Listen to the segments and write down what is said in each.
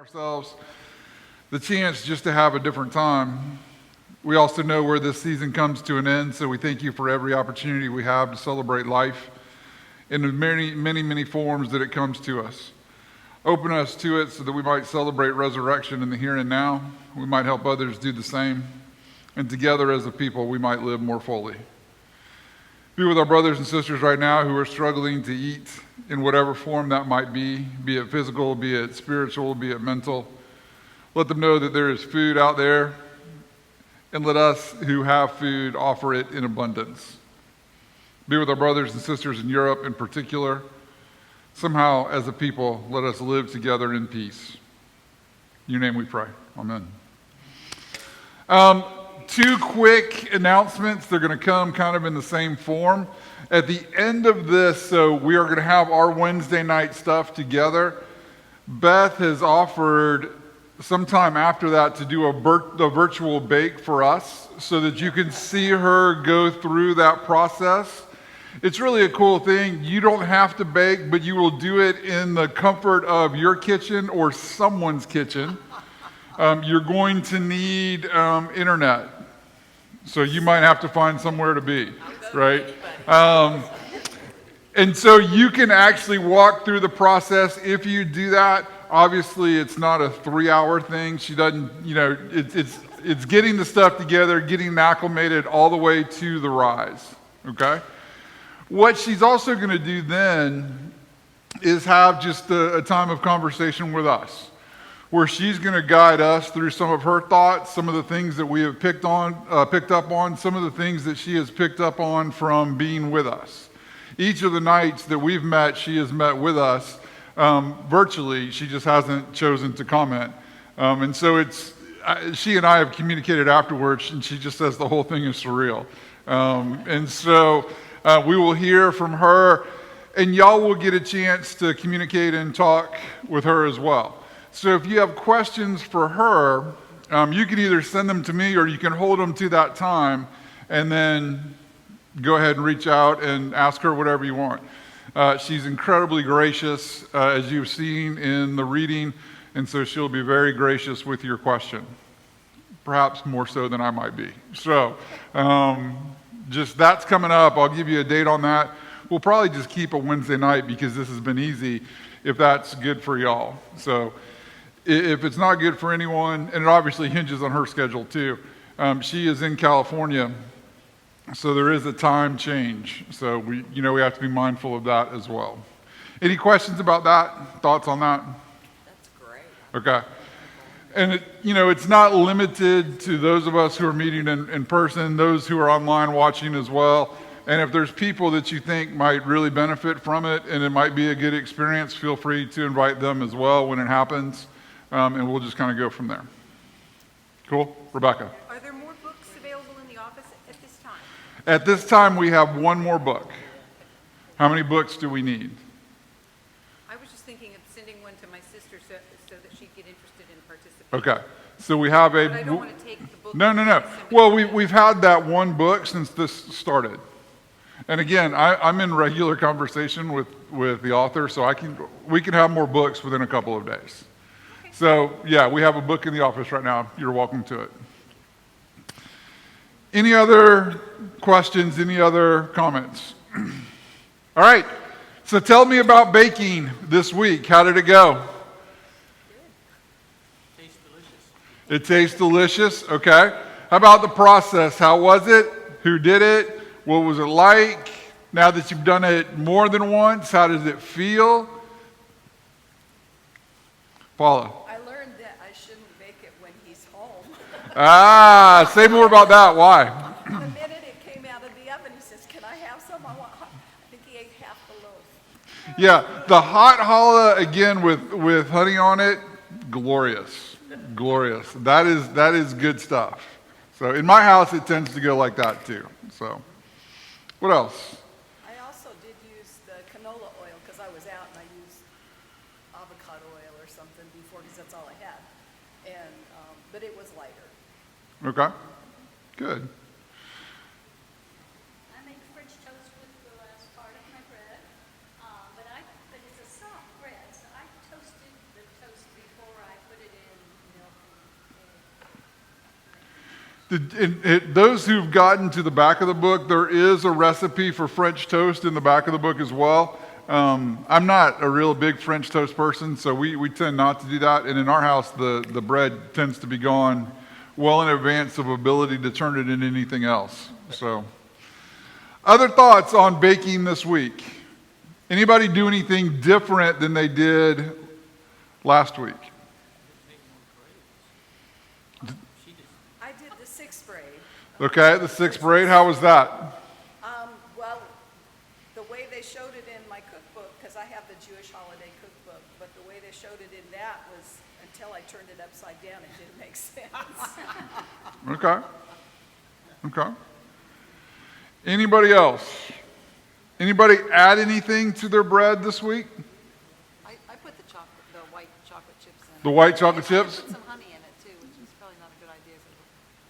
ourselves the chance just to have a different time. We also know where this season comes to an end, so we thank you for every opportunity we have to celebrate life in the many forms that it comes to us. Open us to it so that we might celebrate resurrection in the here and now. We might help others do the same. And together as a people, we might live more fully. Be with our brothers and sisters right now who are struggling to eat in whatever form that might be it physical, be it spiritual, be it mental. Let them know that there is food out there, and let us who have food offer it in abundance. Be with our brothers and sisters in Europe in particular. Somehow, as a people, let us live together in peace. In your name we pray. Amen. Two quick announcements. They're going to come kind of in the same form. At the end of this, so we are going to have our Wednesday night stuff together. Beth has offered sometime after that to do a virtual bake for us so that you can see her go through that process. It's really a cool thing. You don't have to bake, but you will do it in the comfort of your kitchen or someone's kitchen. You're going to need internet, so you might have to find somewhere to be, right? And so you can actually walk through the process if you do that. Obviously, it's not a 3-hour thing. She doesn't, it's getting the stuff together, getting acclimated all the way to the rise, okay? What she's also going to do then is have just a time of conversation with us, where she's going to guide us through some of her thoughts, some of the things that we have picked up on, some of the things that she has picked up on from being with us. Each of the nights that we've met, she has met with us virtually. She just hasn't chosen to comment. And so she and I have communicated afterwards, and she just says the whole thing is surreal. And so we will hear from her, and y'all will get a chance to communicate and talk with her as well. So if you have questions for her, you can either send them to me or you can hold them to that time and then go ahead and reach out and ask her whatever you want. She's incredibly gracious, as you've seen in the reading, and so she'll be very gracious with your question, perhaps more so than I might be. So just that's coming up. I'll give you a date on that. We'll probably just keep a Wednesday night because this has been easy, if that's good for y'all. So if it's not good for anyone, and it obviously hinges on her schedule too, she is in California, so there is a time change. So we have to be mindful of that as well. Any questions about that? Thoughts on that? That's great. Okay. And it's not limited to those of us who are meeting in person, those who are online watching as well. And if there's people that you think might really benefit from it and it might be a good experience, feel free to invite them as well when it happens. And we'll just kind of go from there. Cool? Rebecca? Are there more books available in the office at this time? At this time, we have one more book. How many books do we need? I was just thinking of sending one to my sister so that she'd get interested in participating. Okay. So we have a... But I don't want to take the book. No. Well, we've had that one book since this started. And again, I'm in regular conversation with the author, so we can have more books within a couple of days. So, yeah, we have a book in the office right now. You're welcome to it. Any other questions? Any other comments? All right. So tell me about baking this week. How did it go? It tastes delicious. It tastes delicious. Okay. How about the process? How was it? Who did it? What was it like? Now that you've done it more than once, how does it feel? Paula. I learned that I shouldn't bake it when he's home. Say more about that. Why? The minute it came out of the oven, he says, "Can I have some? I think he ate half the loaf." Yeah, the hot challah again with honey on it, glorious. That is good stuff. So in my house, it tends to go like that too. So, what else? I also did use the canola oil because I was out and I used avocado oil or something before because that's all I had. And but it was lighter. Okay, good. I make French toast with the last part of my bread, but it's a soft bread, so I toasted the toast before I put Those who've gotten to the back of the book, there is a recipe for French toast in the back of the book as well. I'm not a real big French toast person, so we tend not to do that. And in our house, the bread tends to be gone well in advance of ability to turn it into anything else. So, other thoughts on baking this week? Anybody do anything different than they did last week? I did the sixth braid. Okay, the sixth braid, how was that? Well, the way they showed it in my cookbook, because I have the Jewish holiday cookbook, but the way they showed it in that was, until I turned it upside down, it didn't make sense. Okay. Anybody else? Anybody add anything to their bread this week? I put the white chocolate chips in. The white chocolate chips? I put some honey in it too, which was probably not a good idea because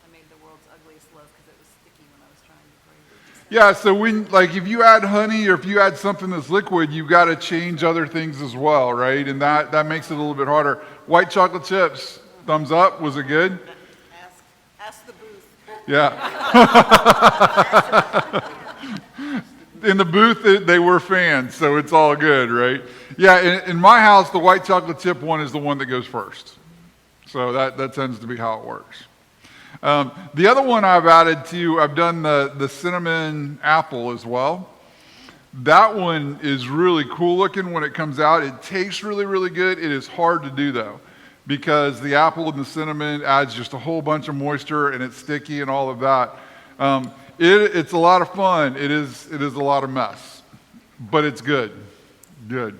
I made the world's ugliest loaf because it was sticky when I was trying to braid it. Yeah, so if you add honey or if you add something that's liquid, you've got to change other things as well, right? And that makes it a little bit harder. White chocolate chips, thumbs up. Was it good? Ask the booth. Yeah. In the booth, they were fans, so it's all good, right? Yeah, in my house, the white chocolate chip one is the one that goes first. So that tends to be how it works. The other one I've done the cinnamon apple as well. That one is really cool looking when it comes out. It tastes really, really good. It is hard to do though, because the apple and the cinnamon adds just a whole bunch of moisture and it's sticky and all of that. It's a lot of fun. It is a lot of mess, but it's good. Good.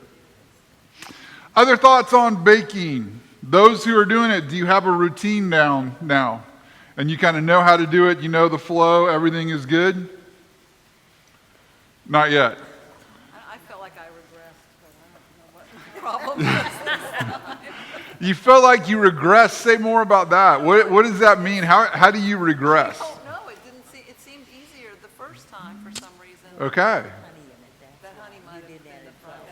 Other thoughts on baking? Those who are doing it, do you have a routine down now? And you kind of know how to do it, you know the flow, everything is good? Not yet. I felt like I regressed, but I don't know what the problem was. You felt like you regressed. Say more about that. What does that mean? How do you regress? Oh, no, it seemed easier the first time for some reason. Okay. That honey might have been the problem.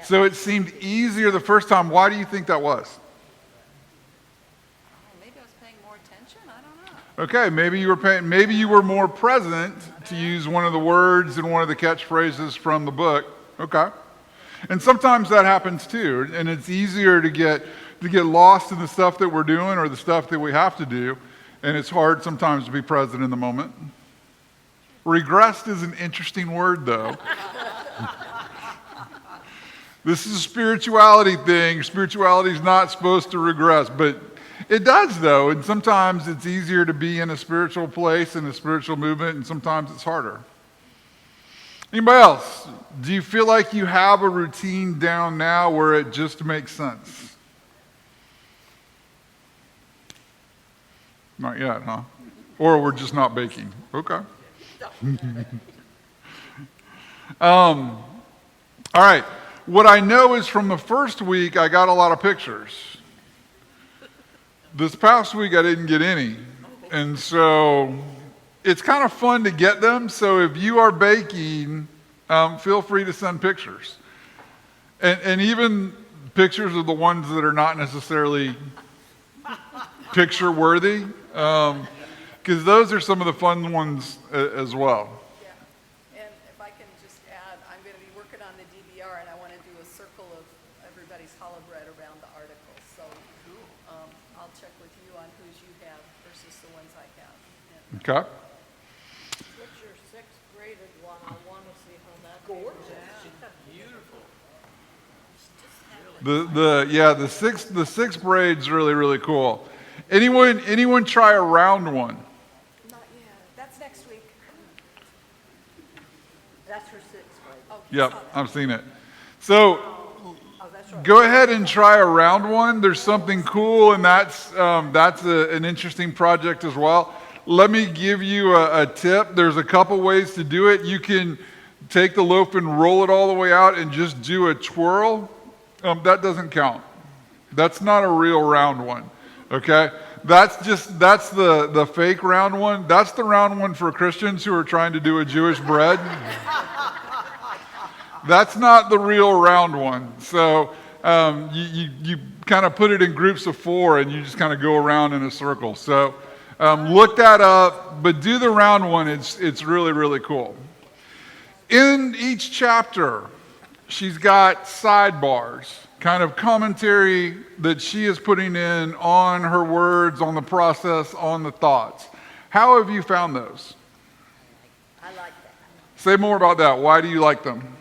So it seemed easier the first time. Why do you think that was? Maybe I was paying more attention. I don't know. Okay, maybe you were more present, to use one of the words and one of the catchphrases from the book. Okay. And sometimes that happens too, and it's easier to get lost in the stuff that we're doing or the stuff that we have to do, and it's hard sometimes to be present in the moment. Regressed is an interesting word though. This is a spirituality thing. Spirituality is not supposed to regress, but it does though, and sometimes it's easier to be in a spiritual place, in a spiritual movement, and sometimes it's harder. Anybody else? Do you feel like you have a routine down now where it just makes sense? Not yet, huh? Or we're just not baking. Okay. All right. What I know is from the first week, I got a lot of pictures. This past week, I didn't get any. And so it's kind of fun to get them. So if you are baking, feel free to send pictures. And even pictures of the ones that are not necessarily picture worthy, because those are some of the fun ones as well. Yeah. And if I can just add, I'm going to be working on the DVR, and I want to do a circle of everybody's challah bread around the articles. So I'll check with you on whose you have versus the ones I have. And Okay. What's your sixth graded one? I want to see how that goes. Beautiful. The sixth braid's really, really cool. Anyone try a round one? not yet. That's next week. That's her sixth grade. Oh, you Yep, saw that. I've seen it. So Oh, that's right. go ahead and try a round one. There's something cool, and that's an interesting project as well. Let me give you a tip. There's a couple ways to do it. You can take the loaf and roll it all the way out and just do a twirl. That doesn't count. That's not a real round one. Okay? That's the fake round one. That's the round one for Christians who are trying to do a Jewish bread. That's not the real round one. So you kind of put it in groups of 4 and you just kind of go around in a circle. So Look that up, but do the round one. It's really, really cool. In each chapter, she's got sidebars, kind of commentary that she is putting in on her words, on the process, on the thoughts. How have you found those? I like that. Say more about that. Why do you like them?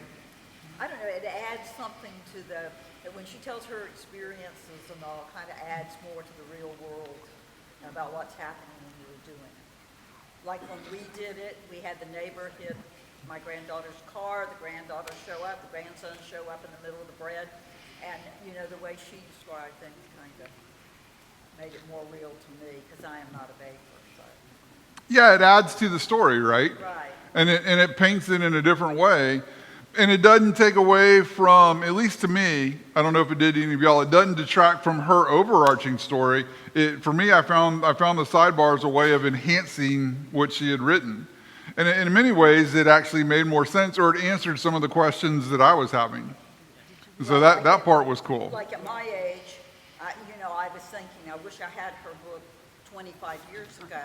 I don't know, it adds something to that when she tells her experiences and all, kind of adds more to the real world about what's happening when you were doing it. Like when we did it, we had the neighbor hit my granddaughter's car, the granddaughter show up, the grandson show up in the middle of the bread, and, the way she described things kind of made it more real to me, because I am not a baker, so. Yeah, it adds to the story, right? Right. And it paints it in a different way. And it doesn't take away from, at least to me, I don't know if it did to any of y'all, it doesn't detract from her overarching story. For me, I found the sidebars a way of enhancing what she had written. And in many ways, it actually made more sense, or it answered some of the questions that I was having. So that part was cool. Like at my age, I was thinking, I wish I had her book 25 years ago.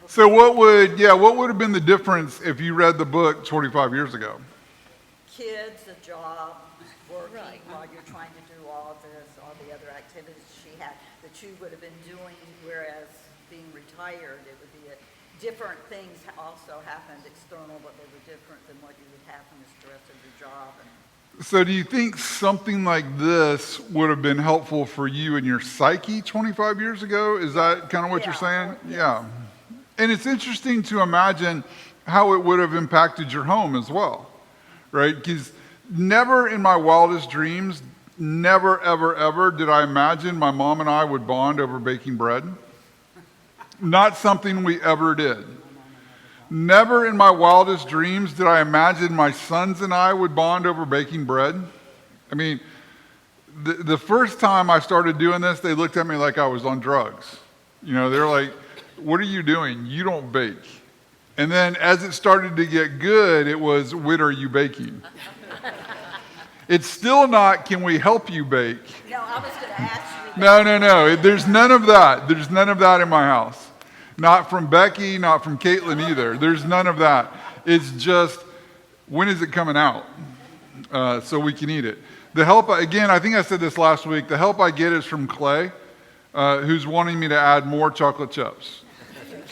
So what would have been the difference if you read the book 25 years ago? Kids, a job, working Right. while you're trying to do all this, all the other activities she had that you would have been doing, whereas being retired, it would be different things also happened external, but they were different than what you would have in the stress of your job. So do you think something like this would have been helpful for you in your psyche 25 years ago? Is that kind of what you're saying? Yeah. And it's interesting to imagine how it would have impacted your home as well, right? Because never in my wildest dreams, never, ever, ever did I imagine my mom and I would bond over baking bread. Not something we ever did. Never in my wildest dreams did I imagine my sons and I would bond over baking bread. I mean, the first time I started doing this, they looked at me like I was on drugs. They're like, what are you doing? You don't bake. And then as it started to get good, it was, when are you baking? It's still not, can we help you bake? No, I was going to ask you. No. There's none of that. There's none of that in my house. Not from Becky, not from Caitlin either. There's none of that. It's just, when is it coming out? So we can eat it. The help, again, I think I said this last week, the help I get is from Clay, who's wanting me to add more chocolate chips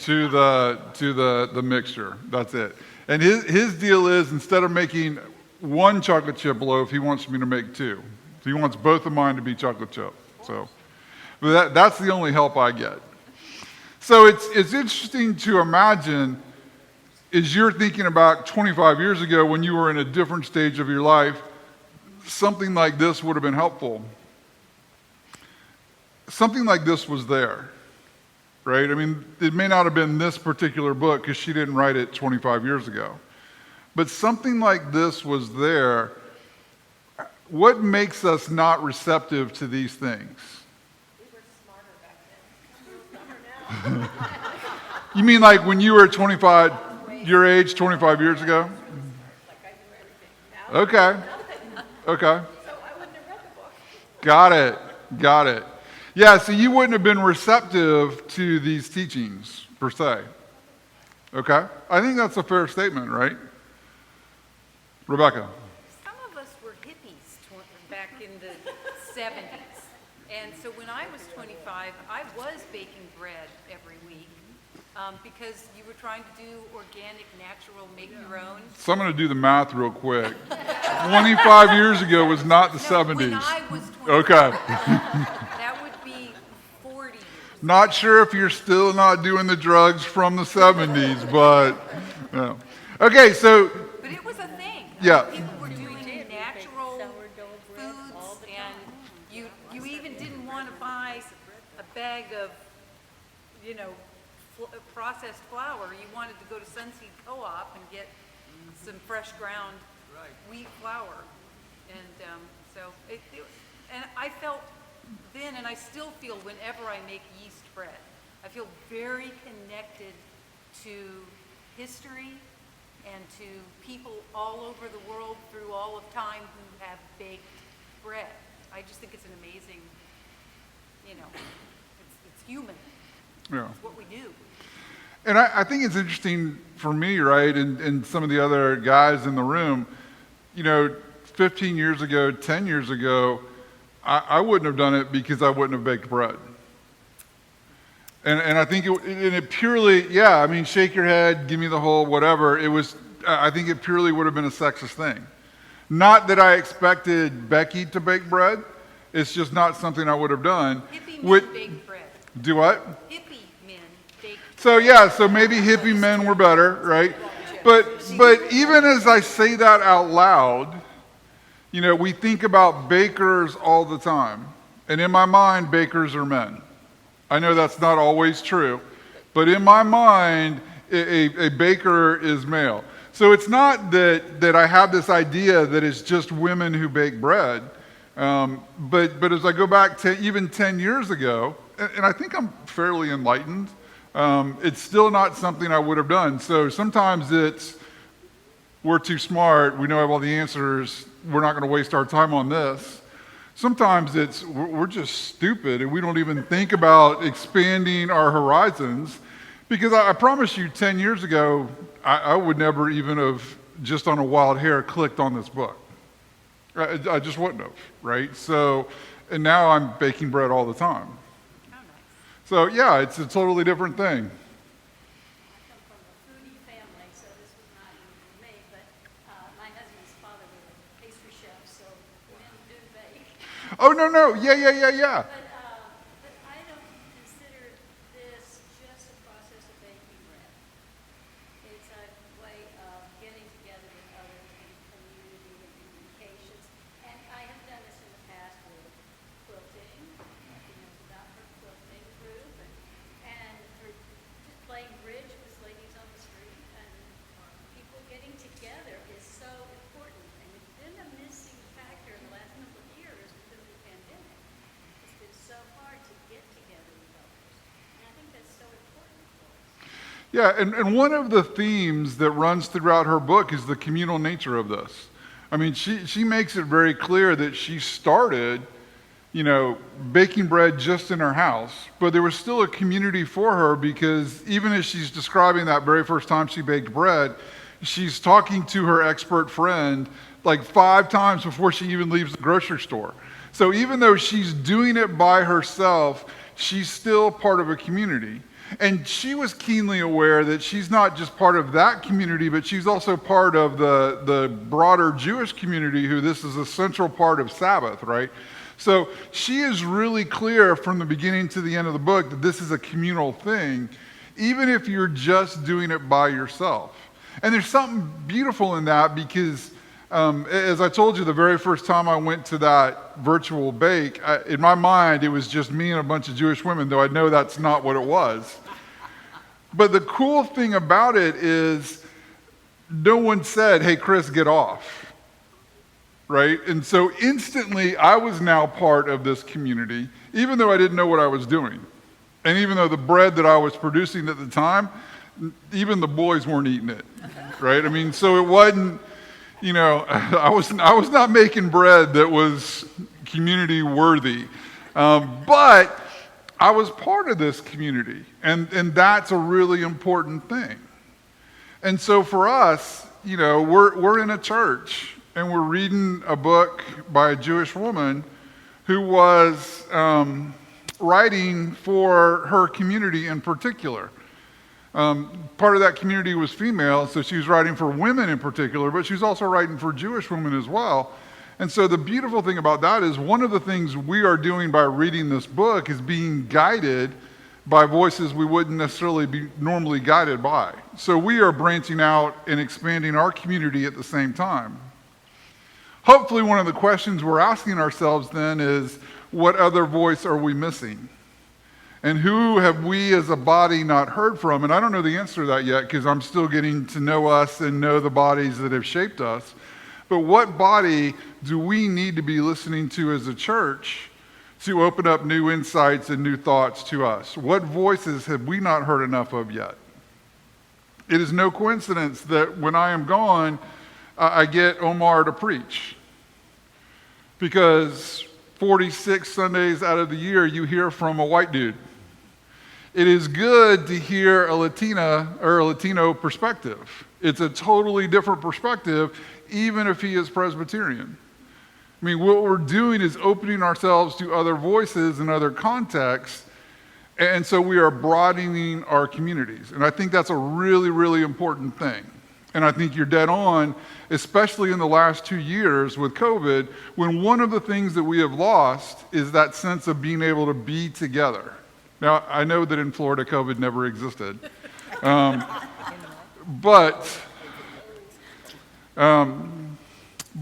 to the mixture. That's it. And his deal is, instead of making one chocolate chip loaf, he wants me to make two. So he wants both of mine to be chocolate chip. So but that's the only help I get. So it's interesting to imagine, as you're thinking about 25 years ago when you were in a different stage of your life, something like this would have been helpful. Something like this was there, right? I mean, it may not have been this particular book because she didn't write it 25 years ago. But something like this was there. What makes us not receptive to these things? You mean like when you were 25, your age 25 years ago? Okay. Got it. Yeah, so you wouldn't have been receptive to these teachings, per se. Okay? I think that's a fair statement, right? Rebecca. Some of us were hippies back in the 70s. And so when I was 25, I was baking bread every week because you were trying to do organic, natural, make your own. So I'm going to do the math real quick. 25 years ago was not the 70s. When I was 25. Okay. That would be 40 years. Not sure if you're still not doing the drugs from the 70s, but no. Okay, so But it was a thing. Yeah. People were doing natural foods, and you even didn't want to buy a bag of, processed flour. You wanted to go to Sunseed Co-op and get some fresh ground wheat flour. And and I felt then, and I still feel whenever I make yeast bread, I feel very connected to history and to people all over the world through all of time who have baked bread. I just think it's an amazing, it's human. Yeah. It's what we do. And I think it's interesting for me, right, and some of the other guys in the room, 15 years ago, 10 years ago, I wouldn't have done it because I wouldn't have baked bread. And I think it purely, shake your head, give me the whole whatever. I think it purely would have been a sexist thing. Not that I expected Becky to bake bread. It's just not something I would have done. Hippie men bake bread. Do what? Hippie men bake So maybe hippie men were better, right? But even as I say that out loud, we think about bakers all the time. And in my mind, bakers are men. I know that's not always true, but in my mind, a baker is male. So it's not that I have this idea that it's just women who bake bread. But as I go back to even 10 years ago, and I think I'm fairly enlightened, it's still not something I would have done. So sometimes it's, we're too smart, we know have all the answers, we're not going to waste our time on this. Sometimes it's, we're just stupid and we don't even think about expanding our horizons. Because I promise you, 10 years ago, I would never even have, just on a wild hair, clicked on this book. I just wouldn't have, right? So, and now I'm baking bread all the time. Oh, nice. So yeah, it's a totally different thing. I come from a foodie family, so this was not even for me, but my husband's father was a pastry chef, so men do bake. Oh, no, yeah. But I don't consider this just a process of baking bread. It's a way of getting together with others in community and communications. And I have done this in the past with quilting. She knows about her quilting group and for just playing bridge with ladies on the street. And people getting together is so important. And it's been a missing factor in the last couple of years because of the pandemic. It's been so hard to get together with others. And I think that's so important for us. Yeah, and one of the themes that runs throughout her book is the communal nature of this. I mean, she makes it very clear that she started, baking bread just in her house, but there was still a community for her because even as she's describing that very first time she baked bread, she's talking to her expert friend like 5 times before she even leaves the grocery store. So even though she's doing it by herself, she's still part of a community. And she was keenly aware that she's not just part of that community, but she's also part of the broader Jewish community who this is a central part of Sabbath, right? So she is really clear from the beginning to the end of the book that this is a communal thing, even if you're just doing it by yourself. And there's something beautiful in that because as I told you, the very first time I went to that virtual bake, in my mind, it was just me and a bunch of Jewish women, though I know that's not what it was. But the cool thing about it is no one said, hey, Chris, get off, right? And so instantly, I was now part of this community, even though I didn't know what I was doing. And even though the bread that I was producing at the time, even the boys weren't eating it, right? I mean, so it wasn't, I was not making bread that was community worthy, but I was part of this community, and that's a really important thing. And so for us, we're in a church, and we're reading a book by a Jewish woman who was writing for her community in particular. Part of that community was female, so she was writing for women in particular, but she was also writing for Jewish women as well. And so the beautiful thing about that is one of the things we are doing by reading this book is being guided by voices we wouldn't necessarily be normally guided by. So we are branching out and expanding our community at the same time. Hopefully one of the questions we're asking ourselves then is, what other voice are we missing? And who have we as a body not heard from? And I don't know the answer to that yet because I'm still getting to know us and know the bodies that have shaped us. But what body do we need to be listening to as a church to open up new insights and new thoughts to us? What voices have we not heard enough of yet? It is no coincidence that when I am gone, I get Omar to preach. Because 46 Sundays out of the year, you hear from a white dude. it is good to hear a Latina or a Latino perspective. It's a totally different perspective, even if he is Presbyterian. I mean, what we're doing is opening ourselves to other voices and other contexts, and so we are broadening our communities. And I think that's a really, really important thing. And I think you're dead on, especially in the last 2 years with COVID, when one of the things that we have lost is that sense of being able to be together. Now, I know that in Florida, COVID never existed.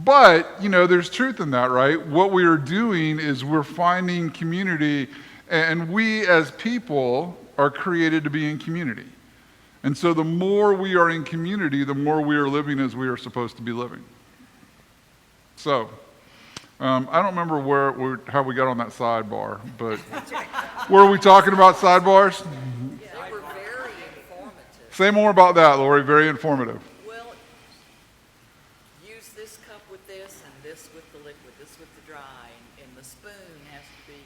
But, you know, there's truth in that, right? What we are doing is we're finding community, and we as people are created to be in community. And so the more we are in community, the more we are living as we are supposed to be living. So, I don't remember how we got on that sidebar, but were we talking about sidebars? They were very informative. Say more about that, Lori. Very informative. Well, use this cup with this and this with the liquid, this with the dry, and the spoon has to be,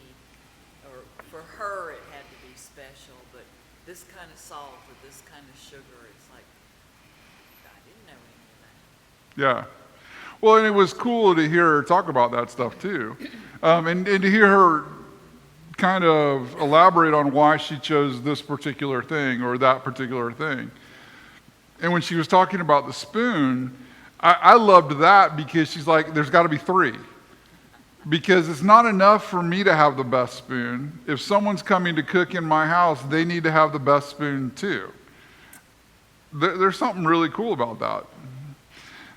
or for her it had to be special, but this kind of salt or this kind of sugar, it's like, I didn't know any of that. Yeah. Well, and it was cool to hear her talk about that stuff too. And to hear her kind of elaborate on why she chose this particular thing or that particular thing. And when she was talking about the spoon, I loved that because she's like, there's got to be 3. Because it's not enough for me to have the best spoon. If someone's coming to cook in my house, they need to have the best spoon too. There's something really cool about that.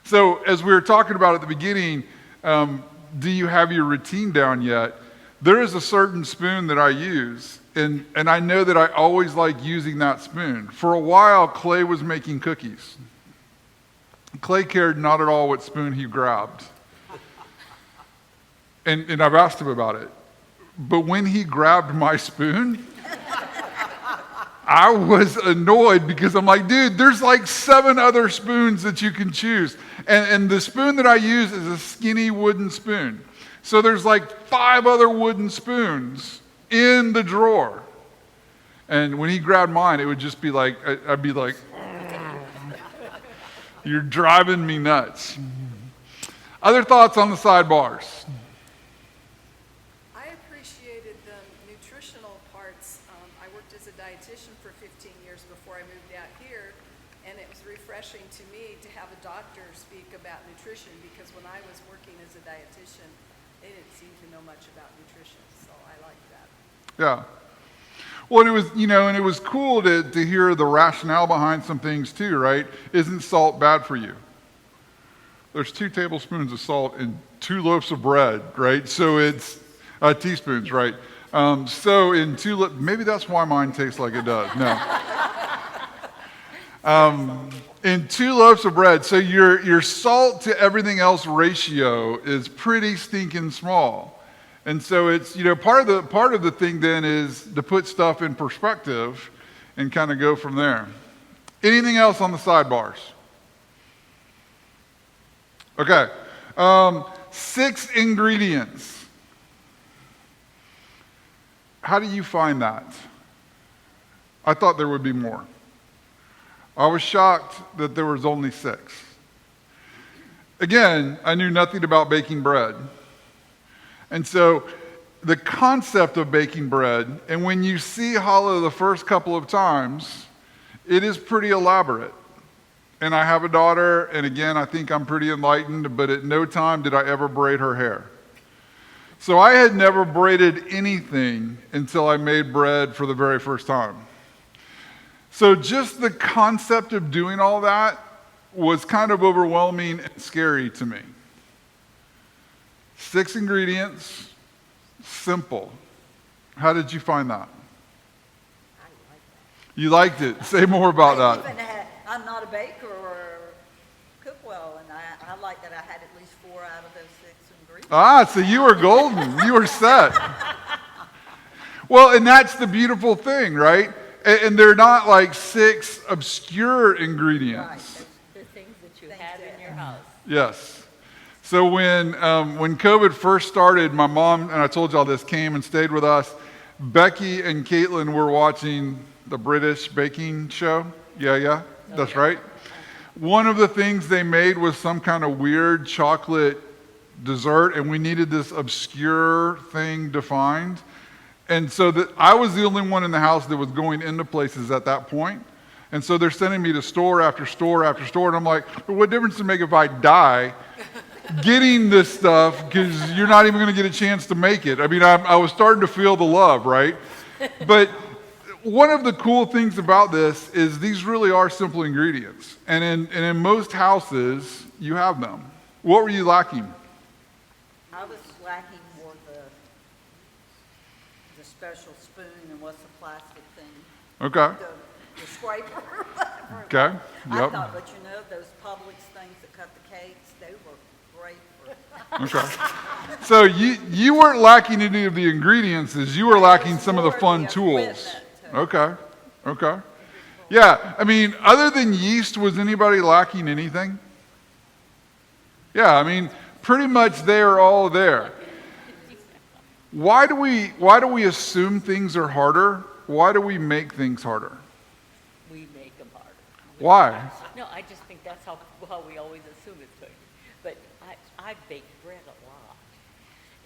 So as we were talking about at the beginning, do you have your routine down yet? There is a certain spoon that I use, and I know that I always like using that spoon. For a while, Clay was making cookies. Clay cared not at all what spoon he grabbed. And I've asked him about it. But when he grabbed my spoon, I was annoyed because I'm like, dude, there's like 7 other spoons that you can choose. And the spoon that I use is a skinny wooden spoon. So there's like 5 other wooden spoons in the drawer. And when he grabbed mine, it would just be like, I'd be like, you're driving me nuts. Other thoughts on the sidebars? I appreciated the nutritional parts. I worked as a dietitian for 15 years before I moved out here, and it was refreshing to me to have a doctor speak about nutrition, because when I was working as a dietitian, they didn't seem to know much about nutrition, so I liked that. Yeah. Well, it was, and it was cool to hear the rationale behind some things too, right? Isn't salt bad for you? There's 2 tablespoons of salt in 2 loaves of bread, right? So it's teaspoons, right? So in 2, maybe that's why mine tastes like it does. No. In 2 loaves of bread, so your salt to everything else ratio is pretty stinking small. And so it's, part of the thing then is to put stuff in perspective and kind of go from there. Anything else on the sidebars? Okay. 6 ingredients. How do you find that? I thought there would be more. I was shocked that there was only 6. Again, I knew nothing about baking bread. And so the concept of baking bread, and when you see Hollow the first couple of times, it is pretty elaborate. And I have a daughter, and again, I think I'm pretty enlightened, but at no time did I ever braid her hair. So I had never braided anything until I made bread for the very first time. So just the concept of doing all that was kind of overwhelming and scary to me. 6 ingredients, simple. How did you find that? I like that. You liked it. Say more about I that. even I'm not a baker or cook well, and I like that I had at least 4 out of those 6 ingredients. So you were golden. You were set. Well, and that's the beautiful thing, right? And they're not like 6 obscure ingredients. The things that you had in your house. Yes. So when COVID first started, my mom, and I told y'all this, came and stayed with us. Becky and Caitlin were watching the British baking show. Yeah, that's right. One of the things they made was some kind of weird chocolate dessert, and we needed this obscure thing defined. And so I was the only one in the house that was going into places at that point. And so they're sending me to store after store after store, and I'm like, well, what difference does it make if I die getting this stuff, because you're not even going to get a chance to make it? I mean, I was starting to feel the love, right? But one of the cool things about this is these really are simple ingredients. And in most houses, you have them. What were you lacking? I was lacking more the special spoon and what's the plastic thing? Okay. The scraper, whatever. Okay. I Yep. thought, but you know, those Publix things that cut the cakes, they were great for Okay. So you weren't lacking any of the ingredients, as you were lacking some of the fun tools. Okay. Yeah, I mean, other than yeast, was anybody lacking anything? Yeah, I mean, pretty much they are all there. Why do we assume things are harder? Why do we make things harder? We make them harder. Why? No, I just think that's how we always assume it's going. But I bake bread a lot.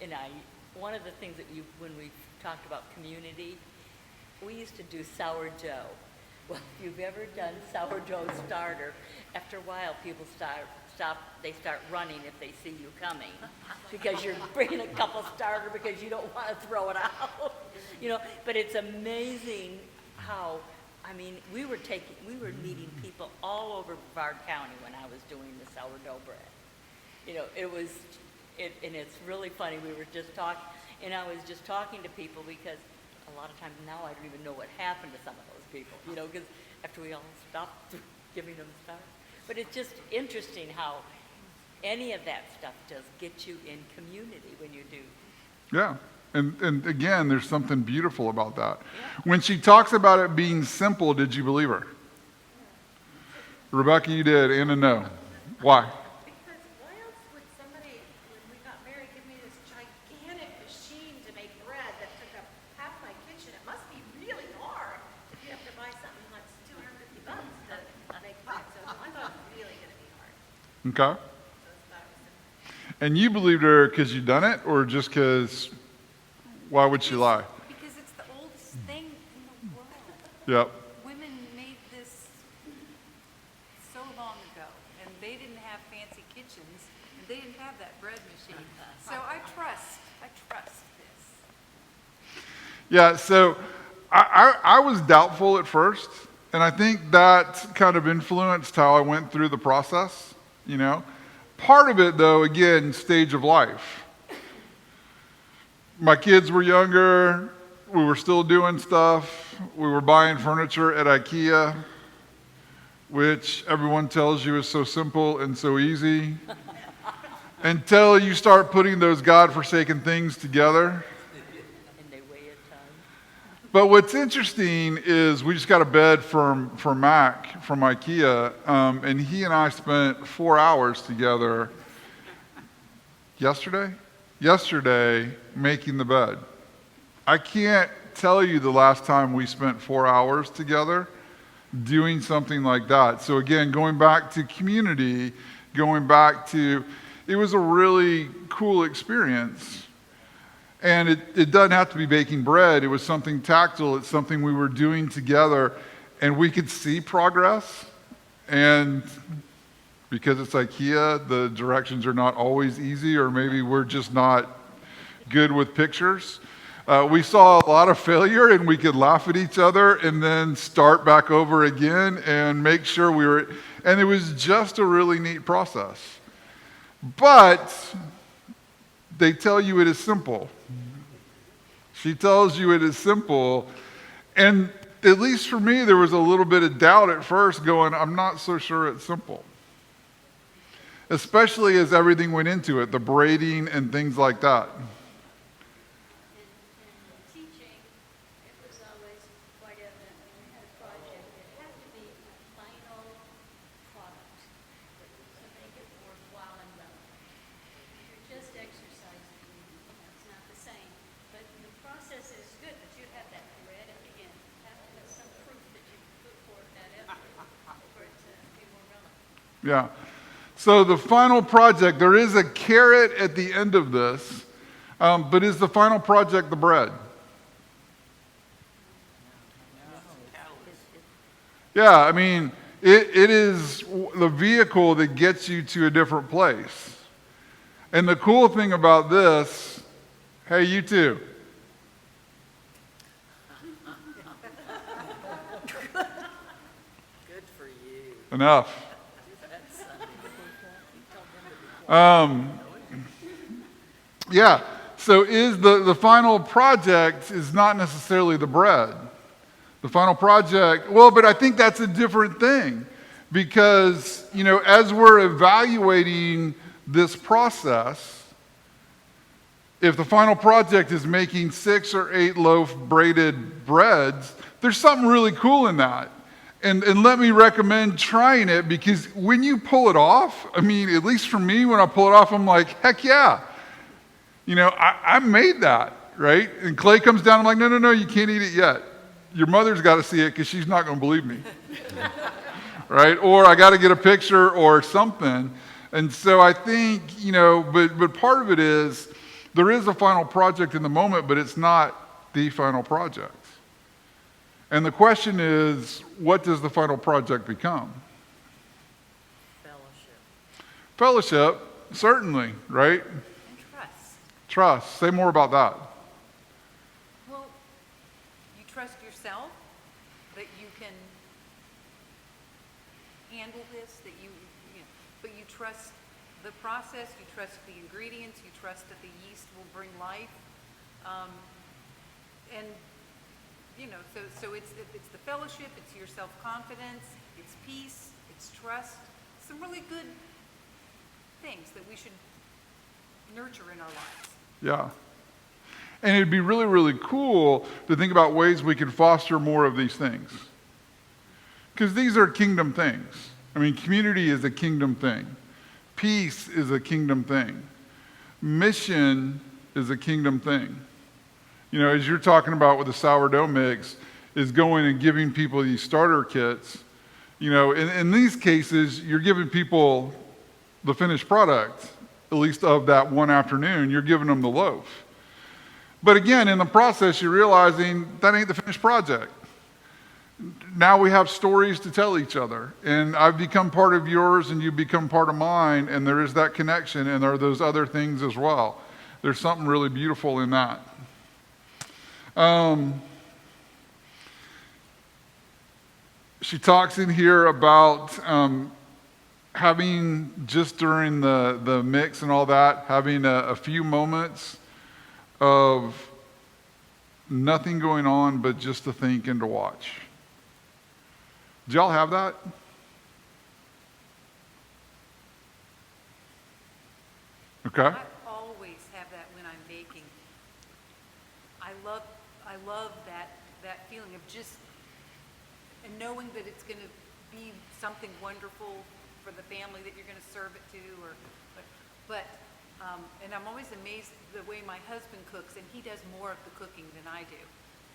And one of the things that when we talked about community, we used to do sourdough. Well, if you've ever done sourdough starter, after a while people start running if they see you coming, because you're bringing a couple starter because you don't want to throw it out. But it's amazing how, I mean, we were meeting people all over Brevard County when I was doing the sourdough bread. And it's really funny. We were just talking, and I was just talking to people because a lot of times now I don't even know what happened to some of those people, because after we all stopped giving them stuff. But it's just interesting how any of that stuff does get you in community when you do. Yeah. And again, there's something beautiful about that. When she talks about it being simple, did you believe her? Rebecca, you did. Anna, no. Why? Because why else would somebody, when we got married, give me this gigantic machine to make bread that took up half my kitchen? It must be really hard if you have to buy something that's $250 to make bread. So I thought it was really going to be hard. Okay. So I thought it was simple. And you believed her because you done it, or just because, why would she lie? Because it's the oldest thing in the world. Yep. Women made this so long ago, and they didn't have fancy kitchens, and they didn't have that bread machine. So I trust this. Yeah, so I was doubtful at first, and I think that kind of influenced how I went through the process, Part of it, though, again, stage of life. My kids were younger, we were still doing stuff, we were buying furniture at IKEA, which everyone tells you is so simple and so easy, until you start putting those godforsaken things together. And they weigh a ton. But what's interesting is we just got a bed from Mac from IKEA, and he and I spent 4 hours together yesterday making the bed. I can't tell you the last time we spent 4 hours together doing something like that. So again, going back to community, it was a really cool experience. And it doesn't have to be baking bread. It was something tactile. It's something we were doing together, and we could see progress. And because it's IKEA, the directions are not always easy, or maybe we're just not good with pictures. We saw a lot of failure, and we could laugh at each other and then start back over again and make sure and it was just a really neat process. But they tell you it is simple. She tells you it is simple. And at least for me, there was a little bit of doubt at first going, I'm not so sure it's simple. Especially as everything went into it, the braiding and things like that. In teaching, it was always quite evident when we had a project, it had to be a final product to make it worthwhile and relevant. If you're just exercising, it's not the same. But the process is good, but you Yeah. So the final project, there is a carrot at the end of this, but is the final project the bread? Yeah, I mean, it is the vehicle that gets you to a different place. And the cool thing about this, hey, you too. Good for you. Enough. Yeah, so is the final project is not necessarily the bread. The final project, well, but I think that's a different thing because, as we're evaluating this process, if the final project is making 6 or 8 loaf braided breads, there's something really cool in that. And let me recommend trying it because when you pull it off, I mean, at least for me, when I pull it off, I'm like, heck yeah. I made that, right? And Clay comes down, I'm like, no, you can't eat it yet. Your mother's got to see it because she's not going to believe me. Right? Or I got to get a picture or something. And so I think, but part of it is there is a final project in the moment, but it's not the final project. And the question is, what does the final project become? Fellowship, certainly, right? And trust. Trust. Say more about that. Well, you trust yourself that you can handle this, but you trust the process, you trust the ingredients, you trust that the yeast will bring life. So it's the fellowship, it's your self-confidence, it's peace, it's trust, some really good things that we should nurture in our lives. Yeah. And it'd be really, really cool to think about ways we can foster more of these things. Because these are kingdom things. I mean, community is a kingdom thing. Peace is a kingdom thing. Mission is a kingdom thing. As you're talking about with the sourdough mix, is going and giving people these starter kits. In these cases, you're giving people the finished product, at least of that one afternoon. You're giving them the loaf. But again, in the process, you're realizing that ain't the finished project. Now we have stories to tell each other. And I've become part of yours and you've become part of mine. And there is that connection. And there are those other things as well. There's something really beautiful in that. She talks in here about having, just during the mix and all that, having a few moments of nothing going on but just to think and to watch. Do y'all have that? Okay. I always have that when I'm baking. I love that feeling of just, and knowing that it's going to be something wonderful for the family that you're going to serve it to, and I'm always amazed the way my husband cooks, and he does more of the cooking than I do.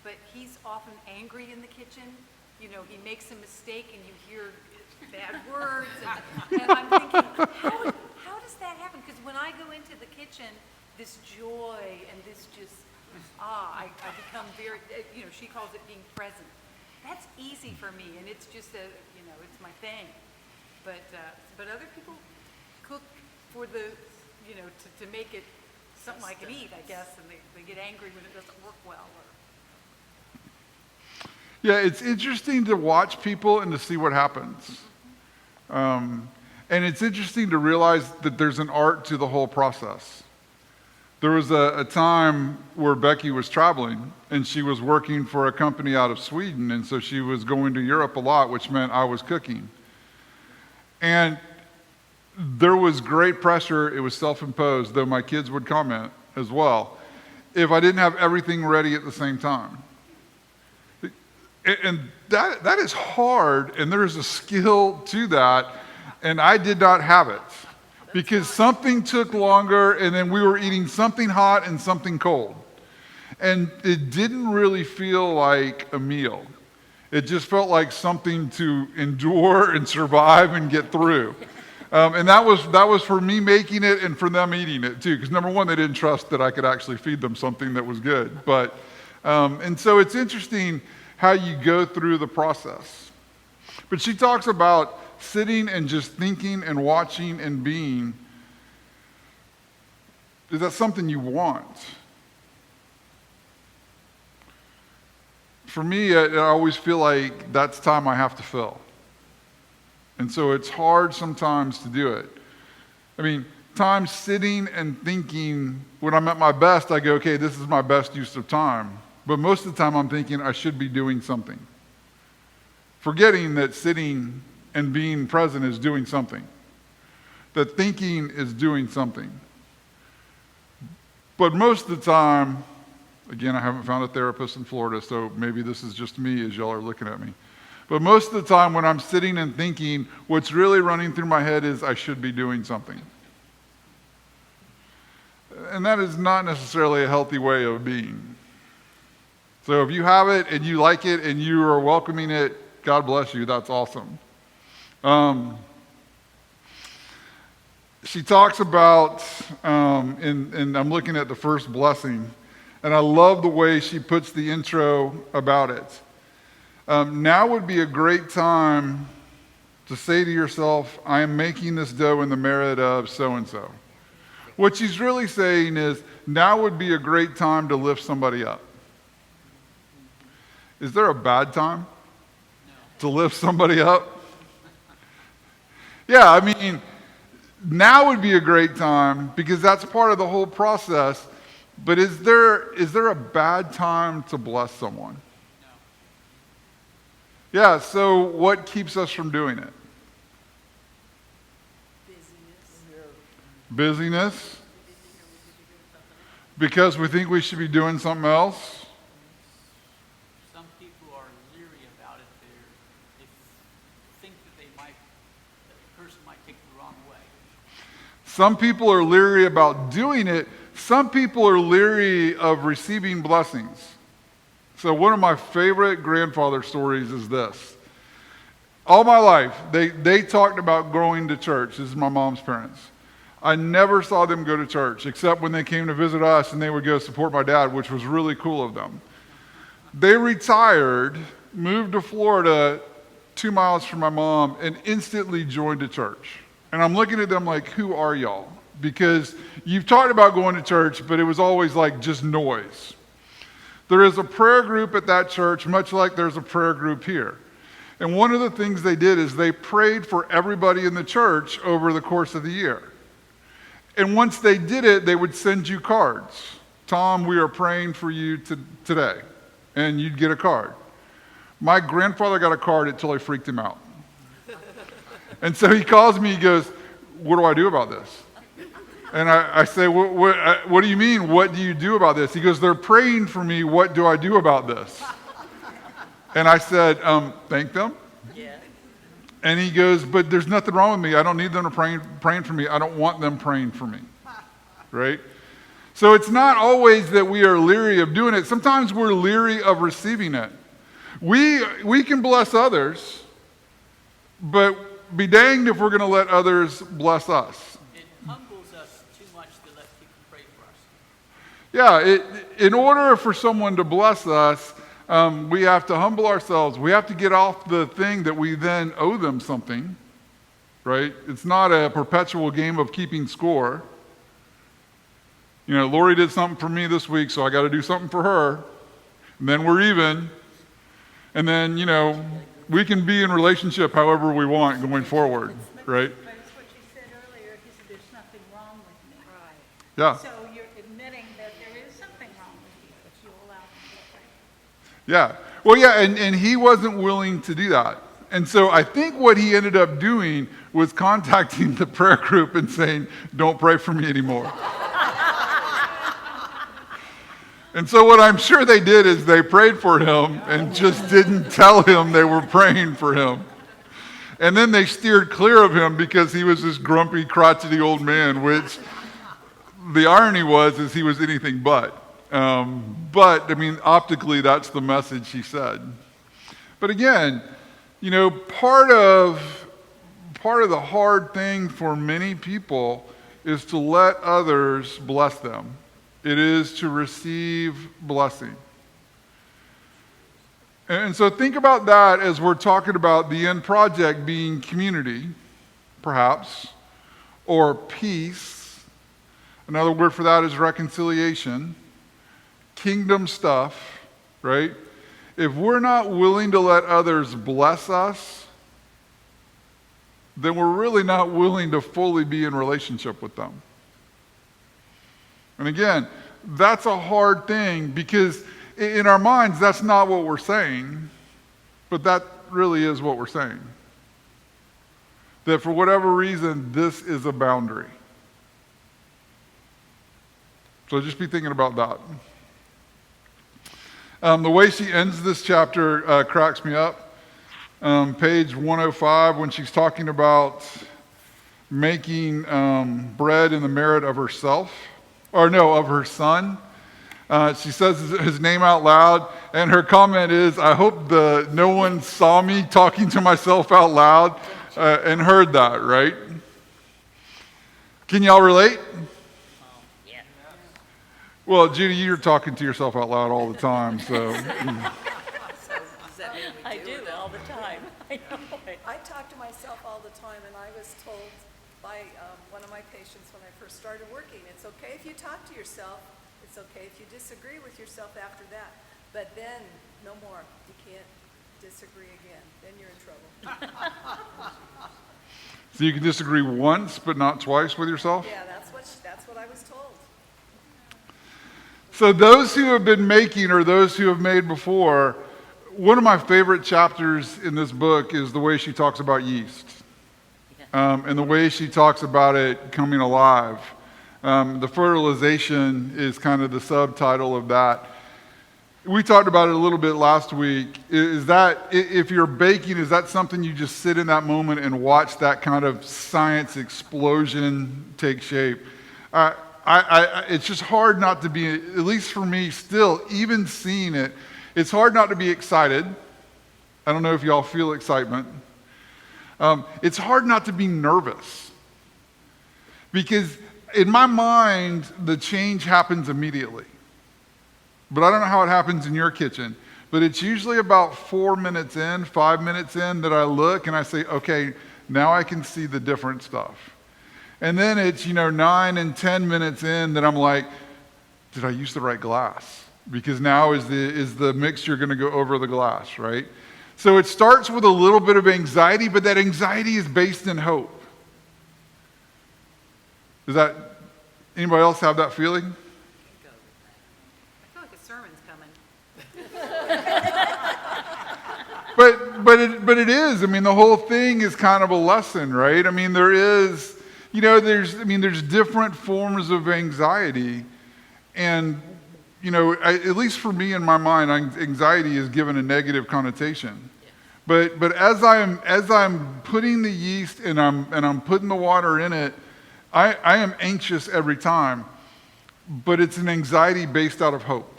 But he's often angry in the kitchen. He makes a mistake, and you hear bad words, and I'm thinking, how does that happen? Because when I go into the kitchen, this joy and this just, I become very, she calls it being present. That's easy for me, and it's just it's my thing. But other people cook for the, to make it something I can eat, I guess, and they get angry when it doesn't work well. Yeah, it's interesting to watch people and to see what happens. And it's interesting to realize that there's an art to the whole process. There was a time where Becky was traveling, and she was working for a company out of Sweden, and so she was going to Europe a lot, which meant I was cooking. And there was great pressure. It was self-imposed, though my kids would comment as well, if I didn't have everything ready at the same time. And that is hard, and there is a skill to that, and I did not have it. Because something took longer, and then we were eating something hot and something cold. And it didn't really feel like a meal. It just felt like something to endure and survive and get through. And that was for me making it and for them eating it too. Because number one, they didn't trust that I could actually feed them something that was good. But, and so it's interesting how you go through the process. But she talks about sitting and just thinking and watching and being. Is that something you want? For me, I always feel like that's time I have to fill. And so it's hard sometimes to do it. I mean, time sitting and thinking, when I'm at my best, I go, okay, this is my best use of time. But most of the time I'm thinking I should be doing something. Forgetting that sitting and being present is doing something. That thinking is doing something. But most of the time, again, I haven't found a therapist in Florida, so maybe this is just me as y'all are looking at me. But most of the time when I'm sitting and thinking, what's really running through my head is I should be doing something. And that is not necessarily a healthy way of being. So if you have it and you like it and you are welcoming it, God bless you, that's awesome. She talks about, and I'm looking at the first blessing, and I love the way she puts the intro about it. Now would be a great time to say to yourself, I am making this dough in the merit of so-and-so. What she's really saying is, now would be a great time to lift somebody up. Is there a bad time to lift somebody up? Yeah, I mean, now would be a great time because that's part of the whole process. But is there a bad time to bless someone? No. Yeah, so what keeps us from doing it? Busyness. Because we think we should be doing something else. Some people are leery about it. They think that the person might take the wrong way. Some people are leery about doing it. Some people are leery of receiving blessings. So one of my favorite grandfather stories is this. All my life, they talked about going to church. This is my mom's parents. I never saw them go to church, except when they came to visit us and they would go support my dad, which was really cool of them. They retired, moved to Florida 2 miles from my mom, and instantly joined a church. And I'm looking at them like, who are y'all? Because you've talked about going to church, but it was always like just noise. There is a prayer group at that church, much like there's a prayer group here. And one of the things they did is they prayed for everybody in the church over the course of the year. And once they did it, they would send you cards. Tom, we are praying for you today. And you'd get a card. My grandfather got a card until I freaked him out. And so he calls me, he goes, what do I do about this? And I say, what do you mean? What do you do about this? He goes, they're praying for me. What do I do about this? And I said, thank them. Yeah. And he goes, but there's nothing wrong with me. I don't need them to praying for me. I don't want them praying for me. Right? So it's not always that we are leery of doing it. Sometimes we're leery of receiving it. We can bless others, but be danged if we're going to let others bless us. It humbles us too much to let people pray for us. Yeah, in order for someone to bless us, we have to humble ourselves. We have to get off the thing that we then owe them something, right? It's not a perpetual game of keeping score. You know, Lori did something for me this week, so I got to do something for her. And then we're even. And then, you know, we can be in relationship however we want going forward, right? But it's what you said earlier, he said, there's nothing wrong with me. Right. Yeah. So you're admitting that there is something wrong with you if you allow them to pray. Yeah. Well, yeah, and he wasn't willing to do that. And so I think what he ended up doing was contacting the prayer group and saying, don't pray for me anymore. And so what I'm sure they did is they prayed for him and just didn't tell him they were praying for him. And then they steered clear of him because he was this grumpy, crotchety old man, which the irony was he was anything but. But, I mean, optically, that's the message he said. But again, you know, part of part of the hard thing for many people is to let others bless them. It is to receive blessing. And so think about that as we're talking about the end project being community, perhaps, or peace. Another word for that is reconciliation. Kingdom stuff, right? If we're not willing to let others bless us, then we're really not willing to fully be in relationship with them. And again, that's a hard thing because in our minds, that's not what we're saying, but that really is what we're saying. That for whatever reason, this is a boundary. So just be thinking about that. The way she ends this chapter cracks me up. Page 105, when she's talking about making bread in the merit of herself, of her son. She says his name out loud, and her comment is, I hope no one saw me talking to myself out loud and heard that, right? Can y'all relate? Yeah. Well, Judy, you're talking to yourself out loud all the time, so. So does that mean we I do do or don't? all the time. I know it. I talk to myself all the time, and I was told by one of my patients when I first started working, it's okay if you talk to yourself, it's okay if you disagree with yourself after that, but then no more. You can't disagree again. Then you're in trouble. So you can disagree once, but not twice with yourself? Yeah, that's what I was told. So those who have been making or those who have made before, one of my favorite chapters in this book is the way she talks about yeast. And the way she talks about it coming alive. The fertilization is kind of the subtitle of that. We talked about it a little bit last week. Is that, if you're baking, is that something you just sit in that moment and watch that kind of science explosion take shape? It's just hard not to be, at least for me still, even seeing it, it's hard not to be excited. I don't know if y'all feel excitement. It's hard not to be nervous. Because in my mind, the change happens immediately. But I don't know how it happens in your kitchen. But it's usually about 4 minutes in, 5 minutes in, that I look and I say, okay, now I can see the different stuff. And then it's, 9 and 10 minutes in that I'm like, did I use the right glass? Because now is the mixture going to go over the glass, right? So it starts with a little bit of anxiety, but that anxiety is based in hope. Anybody else have that feeling? I feel like a sermon's coming. But it is. I mean, the whole thing is kind of a lesson, right? I mean, there's different forms of anxiety, and at least for me in my mind, anxiety is given a negative connotation. But as I'm putting the yeast and I'm putting the water in it, I am anxious every time, but it's an anxiety based out of hope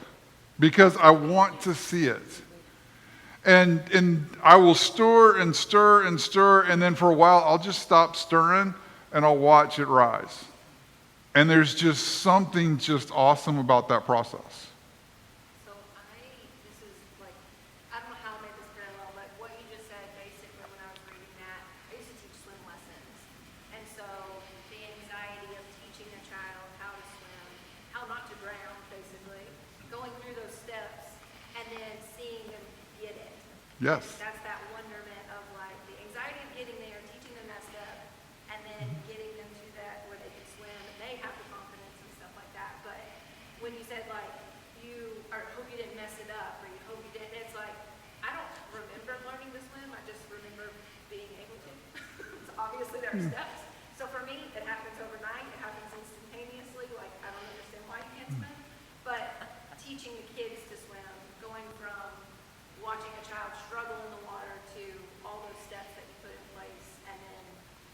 because I want to see it. And I will stir and stir and stir, and then for a while I'll just stop stirring and I'll watch it rise. And there's just something just awesome about that process. So this is like, I don't know how to make this parallel, but what you just said, basically, when I was reading that, I used to teach swim lessons. And so the anxiety of teaching a child how to swim, how not to drown, basically, going through those steps, and then seeing them get it. Yes. That's that wonderment of like the anxiety of getting there, teaching them that step, and then getting them to that where they can swim and they have the confidence and stuff like that. But when you said like hope you didn't mess it up or you hope you didn't, it's like I don't remember learning to swim. I just remember being able to. So obviously there are steps. So for me, it happens overnight. It happens instantaneously. Like I don't understand why you can't swim. But teaching the kids to swim, going from watching a child struggle in the water to all those steps that you put in place, and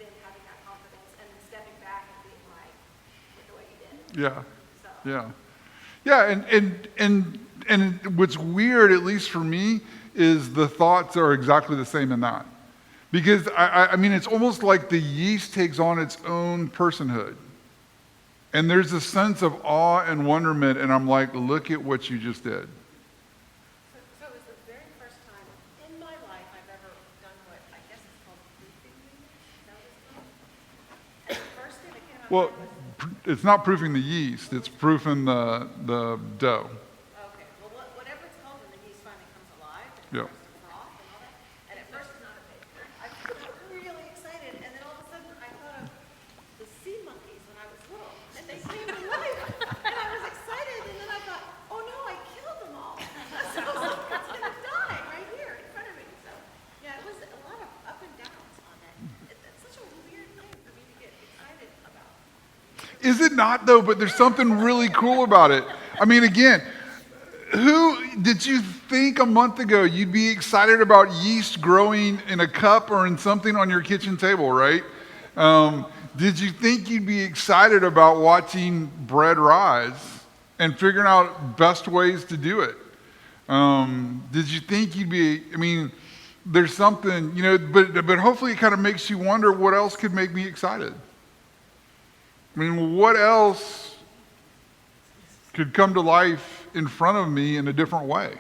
then having that confidence, and then stepping back and being like, with the way you did. Yeah. So. Yeah. Yeah, and what's weird, at least for me, is the thoughts are exactly the same in that. Because, I mean, it's almost like the yeast takes on its own personhood. And there's a sense of awe and wonderment, and I'm like, look at what you just did. So it was the very first time in my life I've ever done what I guess it's called proofing the yeast. Is that what it's called? And the first thing that came out Well, was, it's not proofing the yeast, it's proofing the dough. okay, well, whatever it's called when the yeast finally comes alive and Yeah. it starts to froth and all that. And at first, I got really excited, and then all of a sudden I thought of the sea monkeys when I was little, and they came to life, and I was excited, and then I thought, oh no, I killed them all. So I was like, it's gonna die right here in front of me. So, yeah, it was a lot of up and downs on that. It's such a weird thing for me to get excited about. Is it not, though? But there's something really cool about it. I mean, again, who did you think a month ago you'd be excited about yeast growing in a cup or in something on your kitchen table, right? Did you think you'd be excited about watching bread rise and figuring out best ways to do it? Did you think you'd be, I mean, there's something, you know, but hopefully it kind of makes you wonder what else could make me excited. I mean, what else could come to life in front of me in a different way?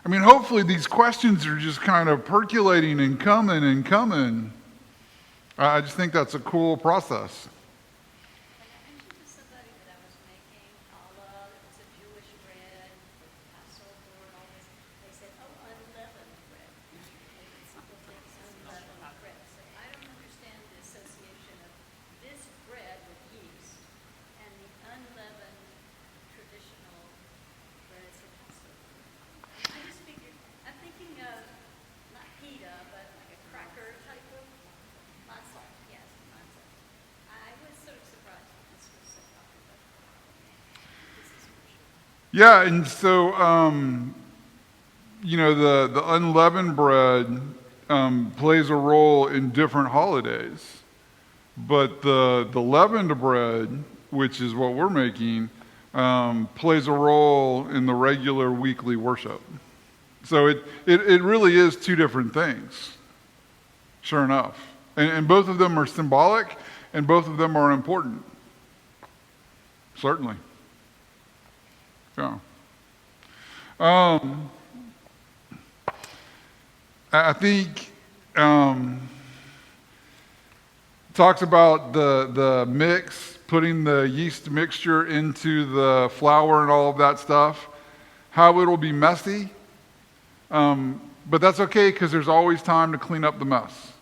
I mean, hopefully these questions are just kind of percolating and coming and coming. I just think that's a cool process. I mentioned to somebody that I was making challah, it was a Jewish bread, Passover and all this. They said, oh, unleavened bread. Simple things, unleavened bread. So I don't understand the association of this bread with yeast and the unleavened traditional breads of Passover. I just figured, I'm thinking of not pita, but like a cracker type of matzah. Yes, matzah. I was sort of surprised when this was so popular. This is for sure. Yeah, and so, you know, the unleavened bread plays a role in different holidays. But the leavened bread, which is what we're making, plays a role in the regular weekly worship. So it really is two different things, sure enough. And both of them are symbolic, and both of them are important. Certainly. Yeah. I think talks about the mix, putting the yeast mixture into the flour and all of that stuff, how it'll be messy. But that's okay because there's always time to clean up the mess.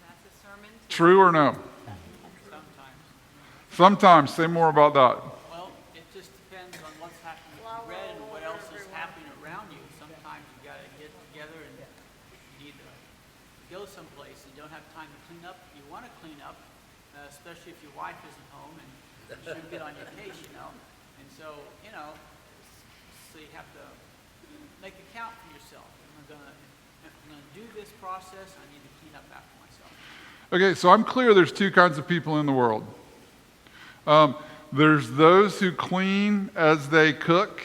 That's a sermon. True or no? Sometimes. Say more about that. Well, it just depends on what's happening with the bread and what else is happening around you. Sometimes you gotta get together and you need to go someplace and you don't have time to clean up. You wanna clean up, especially if your wife isn't home and you shouldn't get on your case, you know. And so, you know, so you have to make a count for yourself. If I'm gonna do this process, I need to clean up after myself. Okay, so I'm clear there's two kinds of people in the world. There's those who clean as they cook,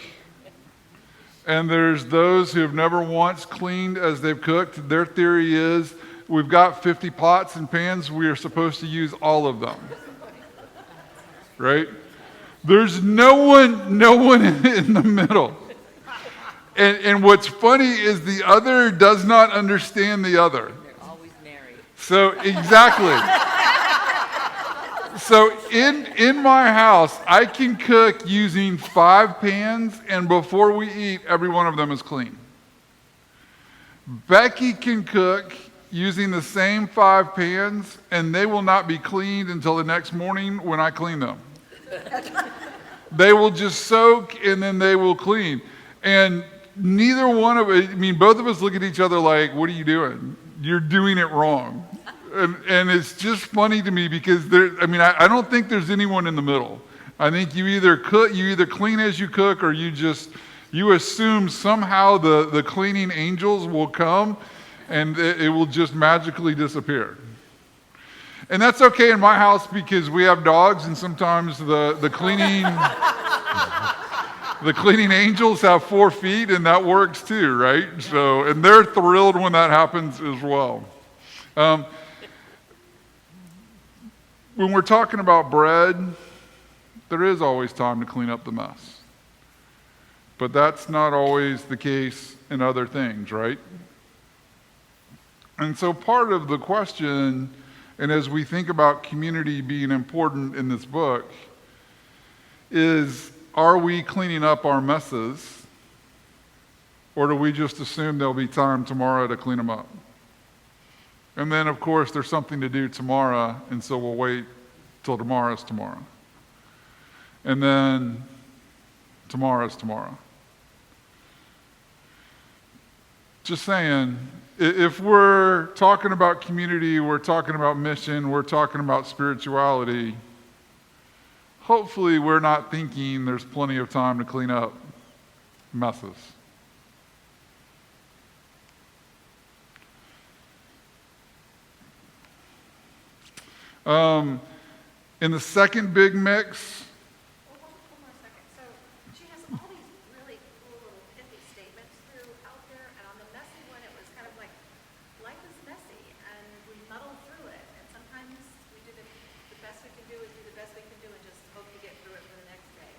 and there's those who have never once cleaned as they've cooked. Their theory is we've got 50 pots and pans, we are supposed to use all of them. Right? There's no one in the middle. And what's funny is the other does not understand the other. They're always married. So, exactly. So in my house, I can cook using 5 pans, and before we eat, every one of them is clean. Becky can cook using the same 5 pans, and they will not be cleaned until the next morning when I clean them. They will just soak, and then they will clean. And neither one of us, I mean, both of us look at each other like, what are you doing? You're doing it wrong. And it's just funny to me because I don't think there's anyone in the middle. I think you either clean as you cook, or you assume somehow the cleaning angels will come and it will just magically disappear. And that's okay in my house because we have dogs, and sometimes the cleaning The cleaning angels have 4 feet, and that works too, right? So, and they're thrilled when that happens as well. When we're talking about bread, there is always time to clean up the mess. But that's not always the case in other things, right? And so part of the question, and as we think about community being important in this book, is, are we cleaning up our messes, or do we just assume there'll be time tomorrow to clean them up? And then, of course, there's something to do tomorrow, and so we'll wait till tomorrow's tomorrow. And then tomorrow's tomorrow. Just saying, if we're talking about community, we're talking about mission, we're talking about spirituality, hopefully we're not thinking there's plenty of time to clean up messes. In the second big mix, Well, one more second. So she has all these really cool little pithy statements throughout there, and on the messy one, it was kind of like, life is messy, and we muddle through it, and sometimes we do the best we can do is do the best we can do and just hope to get through it for the next day.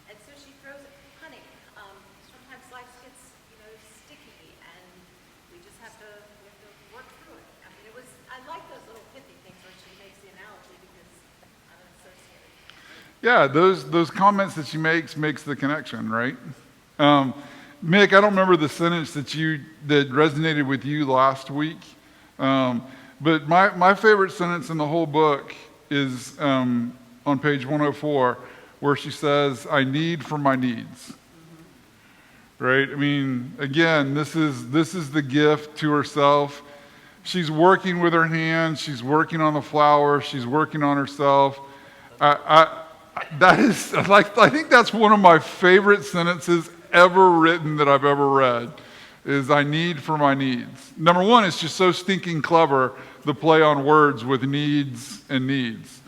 And so she throws it, honey, sometimes life gets, sticky, and we just have to work through it. I mean, I like those little pithy things where she makes the analogy because it's so scary. yeah, those comments that she makes the connection, right? Mick, I don't remember the sentence that resonated with you last week, but my favorite sentence in the whole book is on page 104, where she says, "I need for my needs." Right? I mean, again, this is the gift to herself. She's working with her hands. She's working on the flower. She's working on herself. I think that's one of my favorite sentences ever written that I've ever read, is "I need for my needs." Number one, it's just so stinking clever, the play on words with needs and needs.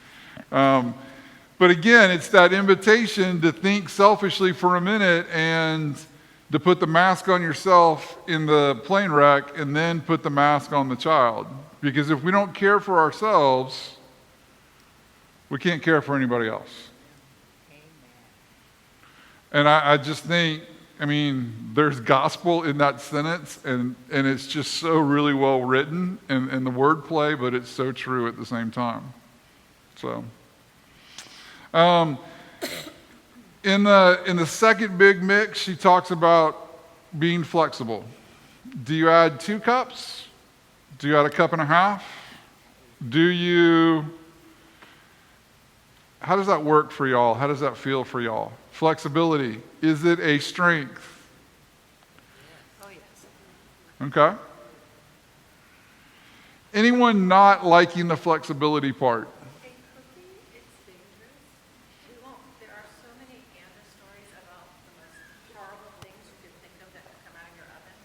But again, it's that invitation to think selfishly for a minute and to put the mask on yourself in the plane wreck and then put the mask on the child. Because if we don't care for ourselves, we can't care for anybody else. And I just think, there's gospel in that sentence, and it's just so really well written, and the wordplay, but it's so true at the same time. So, in the second big mix, she talks about being flexible. Do you add 2 cups? Do you add 1.5 cups? How does that work for y'all? How does that feel for y'all? Flexibility, is it a strength? Oh, yes. Okay. Anyone not liking the flexibility part? Hey, cooking, it's dangerous. There are so many Anna stories about the most horrible things you could think of that could come out of your oven.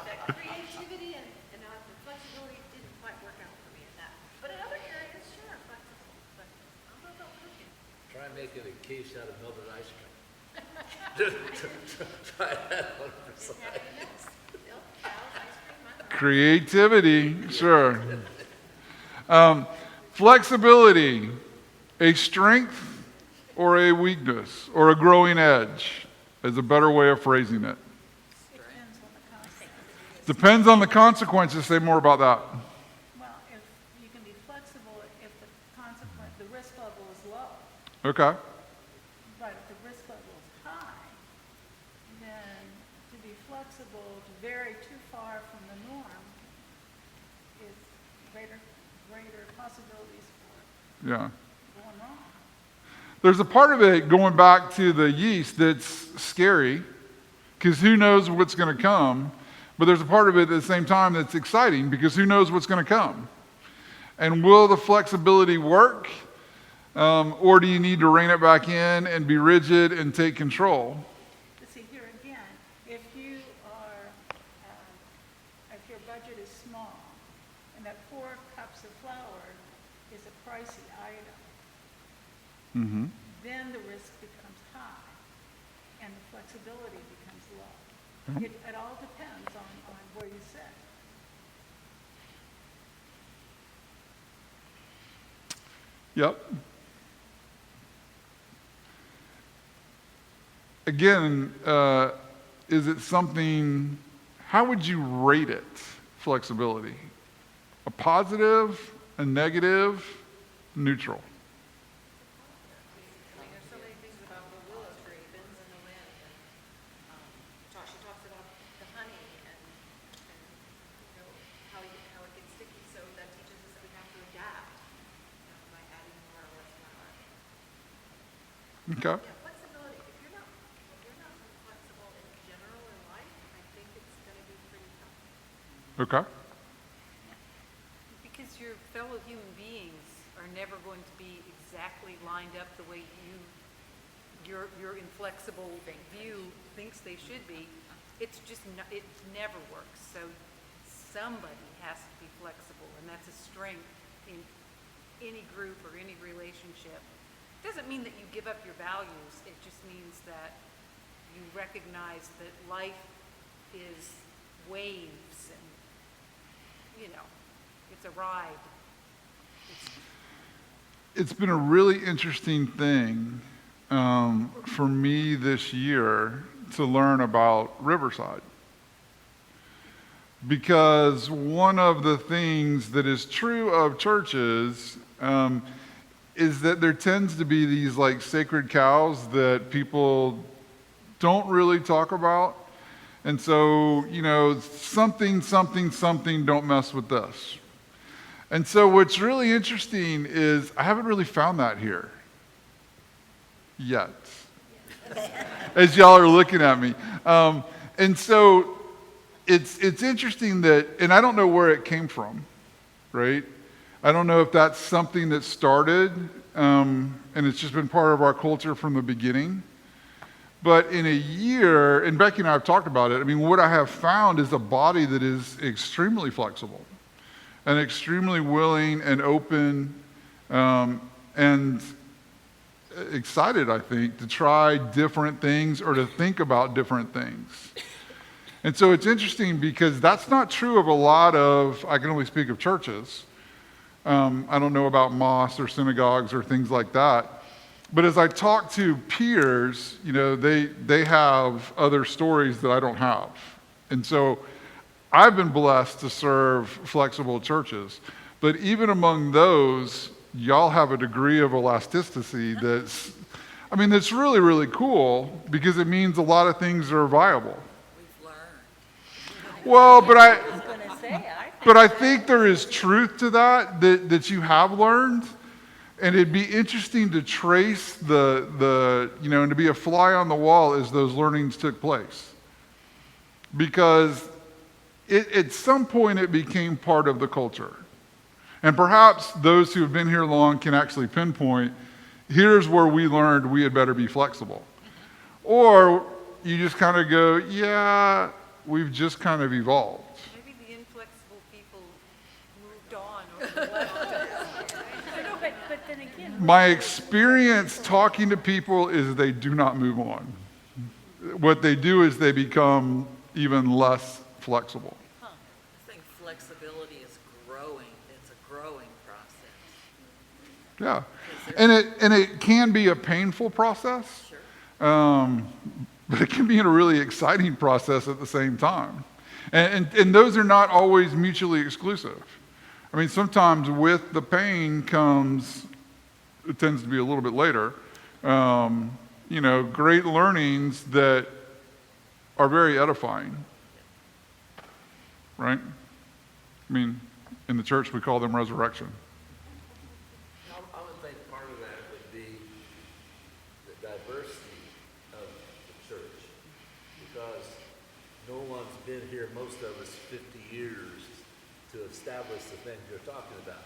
That creativity and the flexibility didn't quite work out for me in that. But in other areas, sure, I'm flexible. But I don't know about cooking. Try making a quiche out of melted ice cream. Try that one for Didn't have any milk. Milk, cows, ice cream, I don't know. Creativity, sure. Flexibility, a strength or a weakness or a growing edge is a better way of phrasing it. Depends on the consequences. Say more about that. Well, if you can be flexible if the risk level is low, Okay. but if the risk level is high, then to be flexible, to vary too far from the norm, is greater possibilities for Yeah. going wrong. There's a part of it, going back to the yeast, that's scary, because who knows what's going to come. But there's a part of it at the same time that's exciting, because who knows what's going to come. And will the flexibility work? Or do you need to rein it back in and be rigid and take control? But see, here again, if you are, if your budget is small, and that 4 cups of flour is a pricey item, then the risk becomes high and the flexibility becomes low. It all depends on where you sit. Yep. Again, is it something, how would you rate it, flexibility? A positive, a negative, neutral? I mean, there's so many things about the willow tree, bends in the wind, and, she talks about the honey and, you know, how it gets sticky, so that teaches us that we have to adapt, by adding more or less flour. Okay. Yeah, flexibility, if you're not flexible in general in life, I think it's gonna be pretty tough. Okay. Because your fellow human beings are never going to be exactly lined up the way your inflexible view thinks they should be. It's just, it never works. So somebody has to be flexible, and that's a strength in any group or any relationship. Doesn't mean that you give up your values. It just means that you recognize that life is waves and, it's a ride. It's been a really interesting thing for me this year to learn about Riverside. Because one of the things that is true of churches is that there tends to be these like sacred cows that people don't really talk about. And so, something, don't mess with this. And so what's really interesting is I haven't really found that here yet, as y'all are looking at me. And so it's interesting that, and I don't know where it came from, right? I don't know if that's something that started, and it's just been part of our culture from the beginning. But in a year, and Becky and I have talked about it, what I have found is a body that is extremely flexible and extremely willing and open and excited, I think, to try different things or to think about different things. And so it's interesting because that's not true of a lot of, I can only speak of churches. I don't know about mosques or synagogues or things like that. But as I talk to peers, they have other stories that I don't have. And so I've been blessed to serve flexible churches. But even among those, y'all have a degree of elasticity that's really, really cool because it means a lot of things are viable. We've learned. Well, but I was going to say, I think there is truth to that you have learned. And it'd be interesting to trace and to be a fly on the wall as those learnings took place. Because at some point it became part of the culture. And perhaps those who have been here long can actually pinpoint, here's where we learned we had better be flexible. Or you just kind of go, yeah, we've just kind of evolved. Maybe the inflexible people moved on or left. But then again, My experience talking to people is they do not move on. What they do is they become even less flexible. I think flexibility is growing. It's a growing process. Yeah. And it can be a painful process, but it can be a really exciting process at the same time. And those are not always mutually exclusive. Sometimes with the pain comes, it tends to be a little bit later, great learnings that are very edifying, right? In the church we call them resurrection. I would think part of that would be the diversity of the church, because no one's been here, most of us, 50 years to establish the things you're talking about.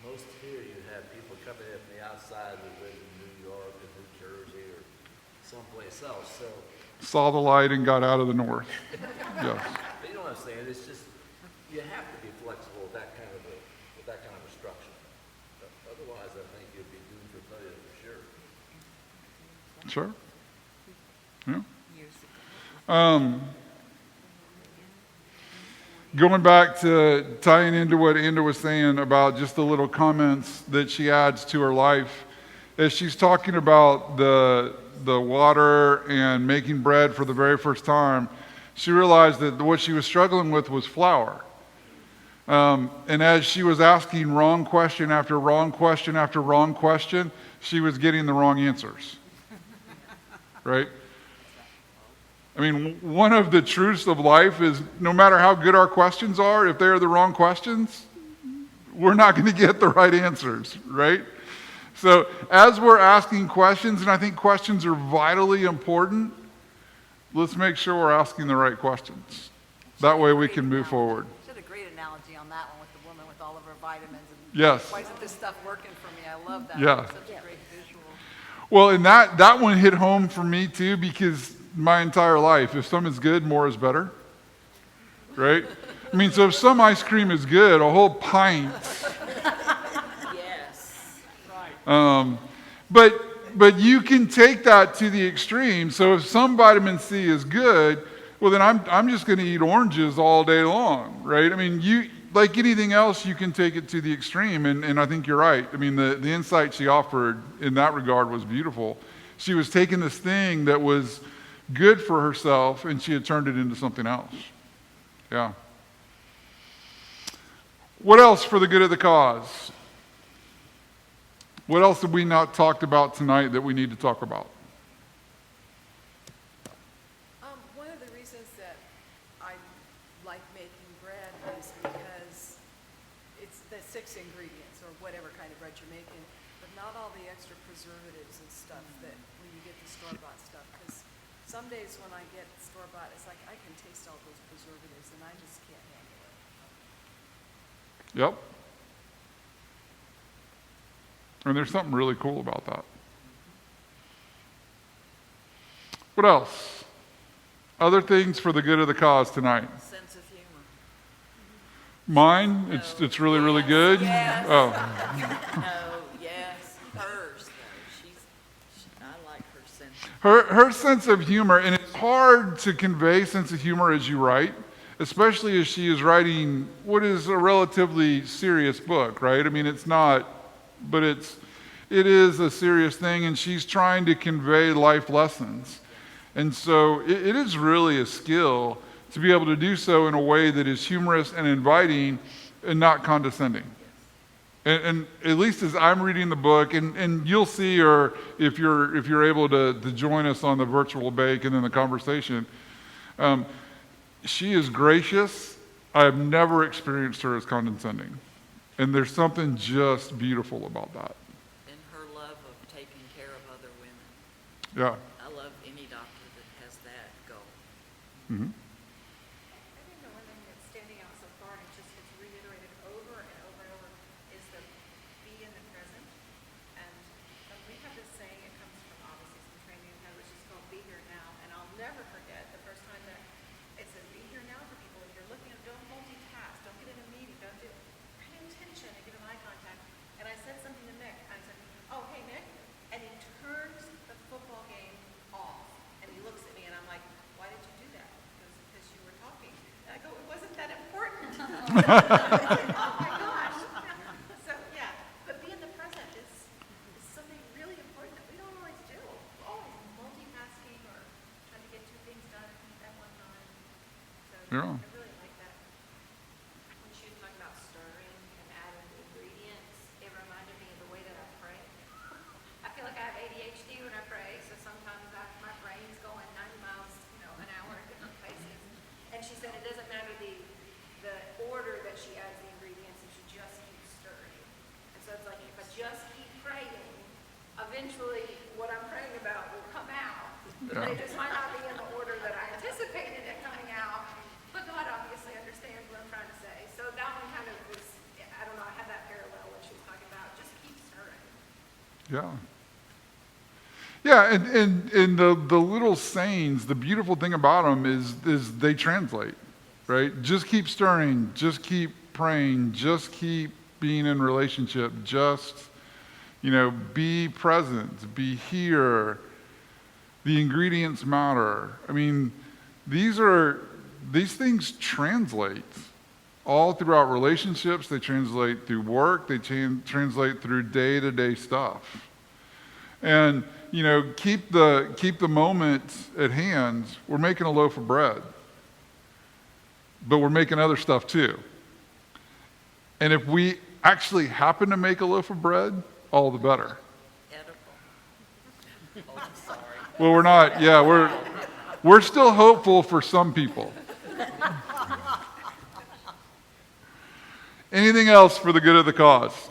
Most here you have people coming in from the outside that live in New York or New Jersey or someplace else. So, Saw the light and got out of the north. Yes. you know what I'm saying? It's just you have to be flexible with that kind of a structure. Otherwise, I think you'd be doomed for failure for sure. Sure. Yeah. Years ago. Going back to tying into what Anna was saying about just the little comments that she adds to her life, as she's talking about the water and making bread for the very first time, she realized that what she was struggling with was flour. And as she was asking wrong question after wrong question after wrong question, she was getting the wrong answers. Right? I mean, one of the truths of life is no matter how good our questions are, if they are the wrong questions, we're not going to get the right answers, right? So as we're asking questions, and I think questions are vitally important, let's make sure we're asking the right questions. That way we can move forward. She had a great analogy on that one with the woman with all of her vitamins. And Yes. why isn't this stuff working for me? I love that. Yeah. It's such a great visual. Well, and that one hit home for me too, because my entire life, if some is good, more is better, right? I mean, so if some ice cream is good, a whole pint. Yes. But you can take that to the extreme. So if some vitamin C is good, well then I'm just going to eat oranges all day long, right? I mean, you like anything else, you can take it to the extreme, and I think you're right. I mean, the insight she offered in that regard was beautiful. She was taking this thing that was good for herself, and she had turned it into something else. Yeah. What else for the good of the cause? What else have we not talked about tonight that we need to talk about? One of the reasons that I like making bread is because it's the 6 ingredients or whatever kind of bread you're making, but not all the extra preservatives and stuff that when you get the store-bought stuff. Because some days when I get store-bought, it's like I can taste all those preservatives and I just can't handle it. Yep. And there's something really cool about that. What else? Other things for the good of the cause tonight. Sense of humor. Mine, it's really, really good. Yes. Oh, No, yes, hers though. I like her sense. her sense of humor, and it's hard to convey sense of humor as you write, especially as she is writing what is a relatively serious book, right? I mean, it's not, but it is a serious thing, and she's trying to convey life lessons. And so it is really a skill to be able to do so in a way that is humorous and inviting and not condescending. And at least as I'm reading the book, and you'll see her if you're able to join us on the virtual bake and then the conversation, she is gracious. I have never experienced her as condescending. And there's something just beautiful about that. And her love of taking care of other women. Yeah. I love any doctor that has that goal. Mm-hmm. I think the one thing that's standing out so far, and it just gets reiterated over and over and over, is the be in the present. And we have this saying, it comes from obviously some training we had, which is called be here now. And I'll never forget the first time that it says be here now for people. If you're looking at, don't multitask, don't get in a meeting, don't do, pay attention and give them eye contact. And I said something to Nick, I said, oh, hey, Nick. And he turns the football game off. And he looks at me and I'm like, why did you do that? Because you were talking. And I go, it wasn't that important. Oh my gosh. So yeah, but being the present is something really important that we don't always do. We're always multitasking or trying to get 2 things done at one time. So Yeah. I really like that. When she was talking about stirring and adding the ingredients, it reminded me of the way that I pray. I feel like I have ADHD when I pray, so sometimes my brain's going 90 miles, an hour in different places. And she said it doesn't matter the order that she adds the ingredients, and she just keeps stirring. And so it's like if I just keep praying, eventually what I'm praying about will come out. But it just might not be in the order that I anticipated it coming out. But God obviously understands what I'm trying to say. So that one kind of was, I don't know, I had that parallel when she was talking about just keep stirring. Yeah. Yeah, and the little sayings, the beautiful thing about them is they translate, right? Just keep stirring, just keep praying, just keep being in relationship, just, be present, be here. The ingredients matter. I mean, these things translate all throughout relationships. They translate through work. They translate through day-to-day stuff. And, keep the moment at hand. We're making a loaf of bread, but we're making other stuff too. And if we actually happen to make a loaf of bread, all the better. Edible. Oh, I'm sorry. Well, we're not. Yeah, we're still hopeful for some people. Anything else for the good of the cause?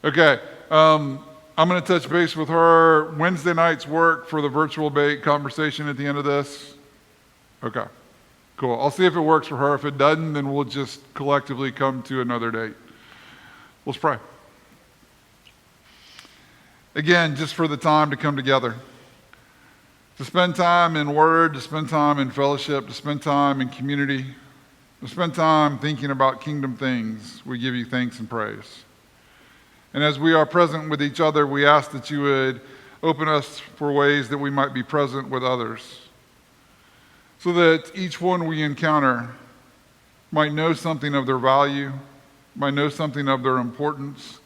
Okay, I'm going to touch base with her. Wednesday nights work for the virtual bake conversation at the end of this. Okay, cool. I'll see if it works for her. If it doesn't, then we'll just collectively come to another date. Let's pray. Again, just for the time to come together, to spend time in word, to spend time in fellowship, to spend time in community, to spend time thinking about kingdom things, we give you thanks and praise. And as we are present with each other, we ask that you would open us for ways that we might be present with others, so that each one we encounter might know something of their value, might know something of their importance,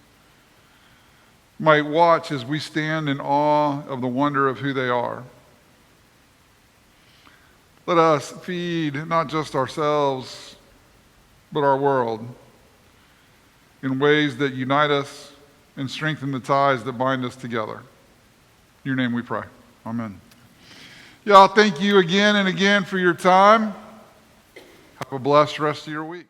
might watch as we stand in awe of the wonder of who they are. Let us feed not just ourselves, but our world in ways that unite us and strengthen the ties that bind us together. In your name we pray. Amen. Y'all, thank you again and again for your time. Have a blessed rest of your week.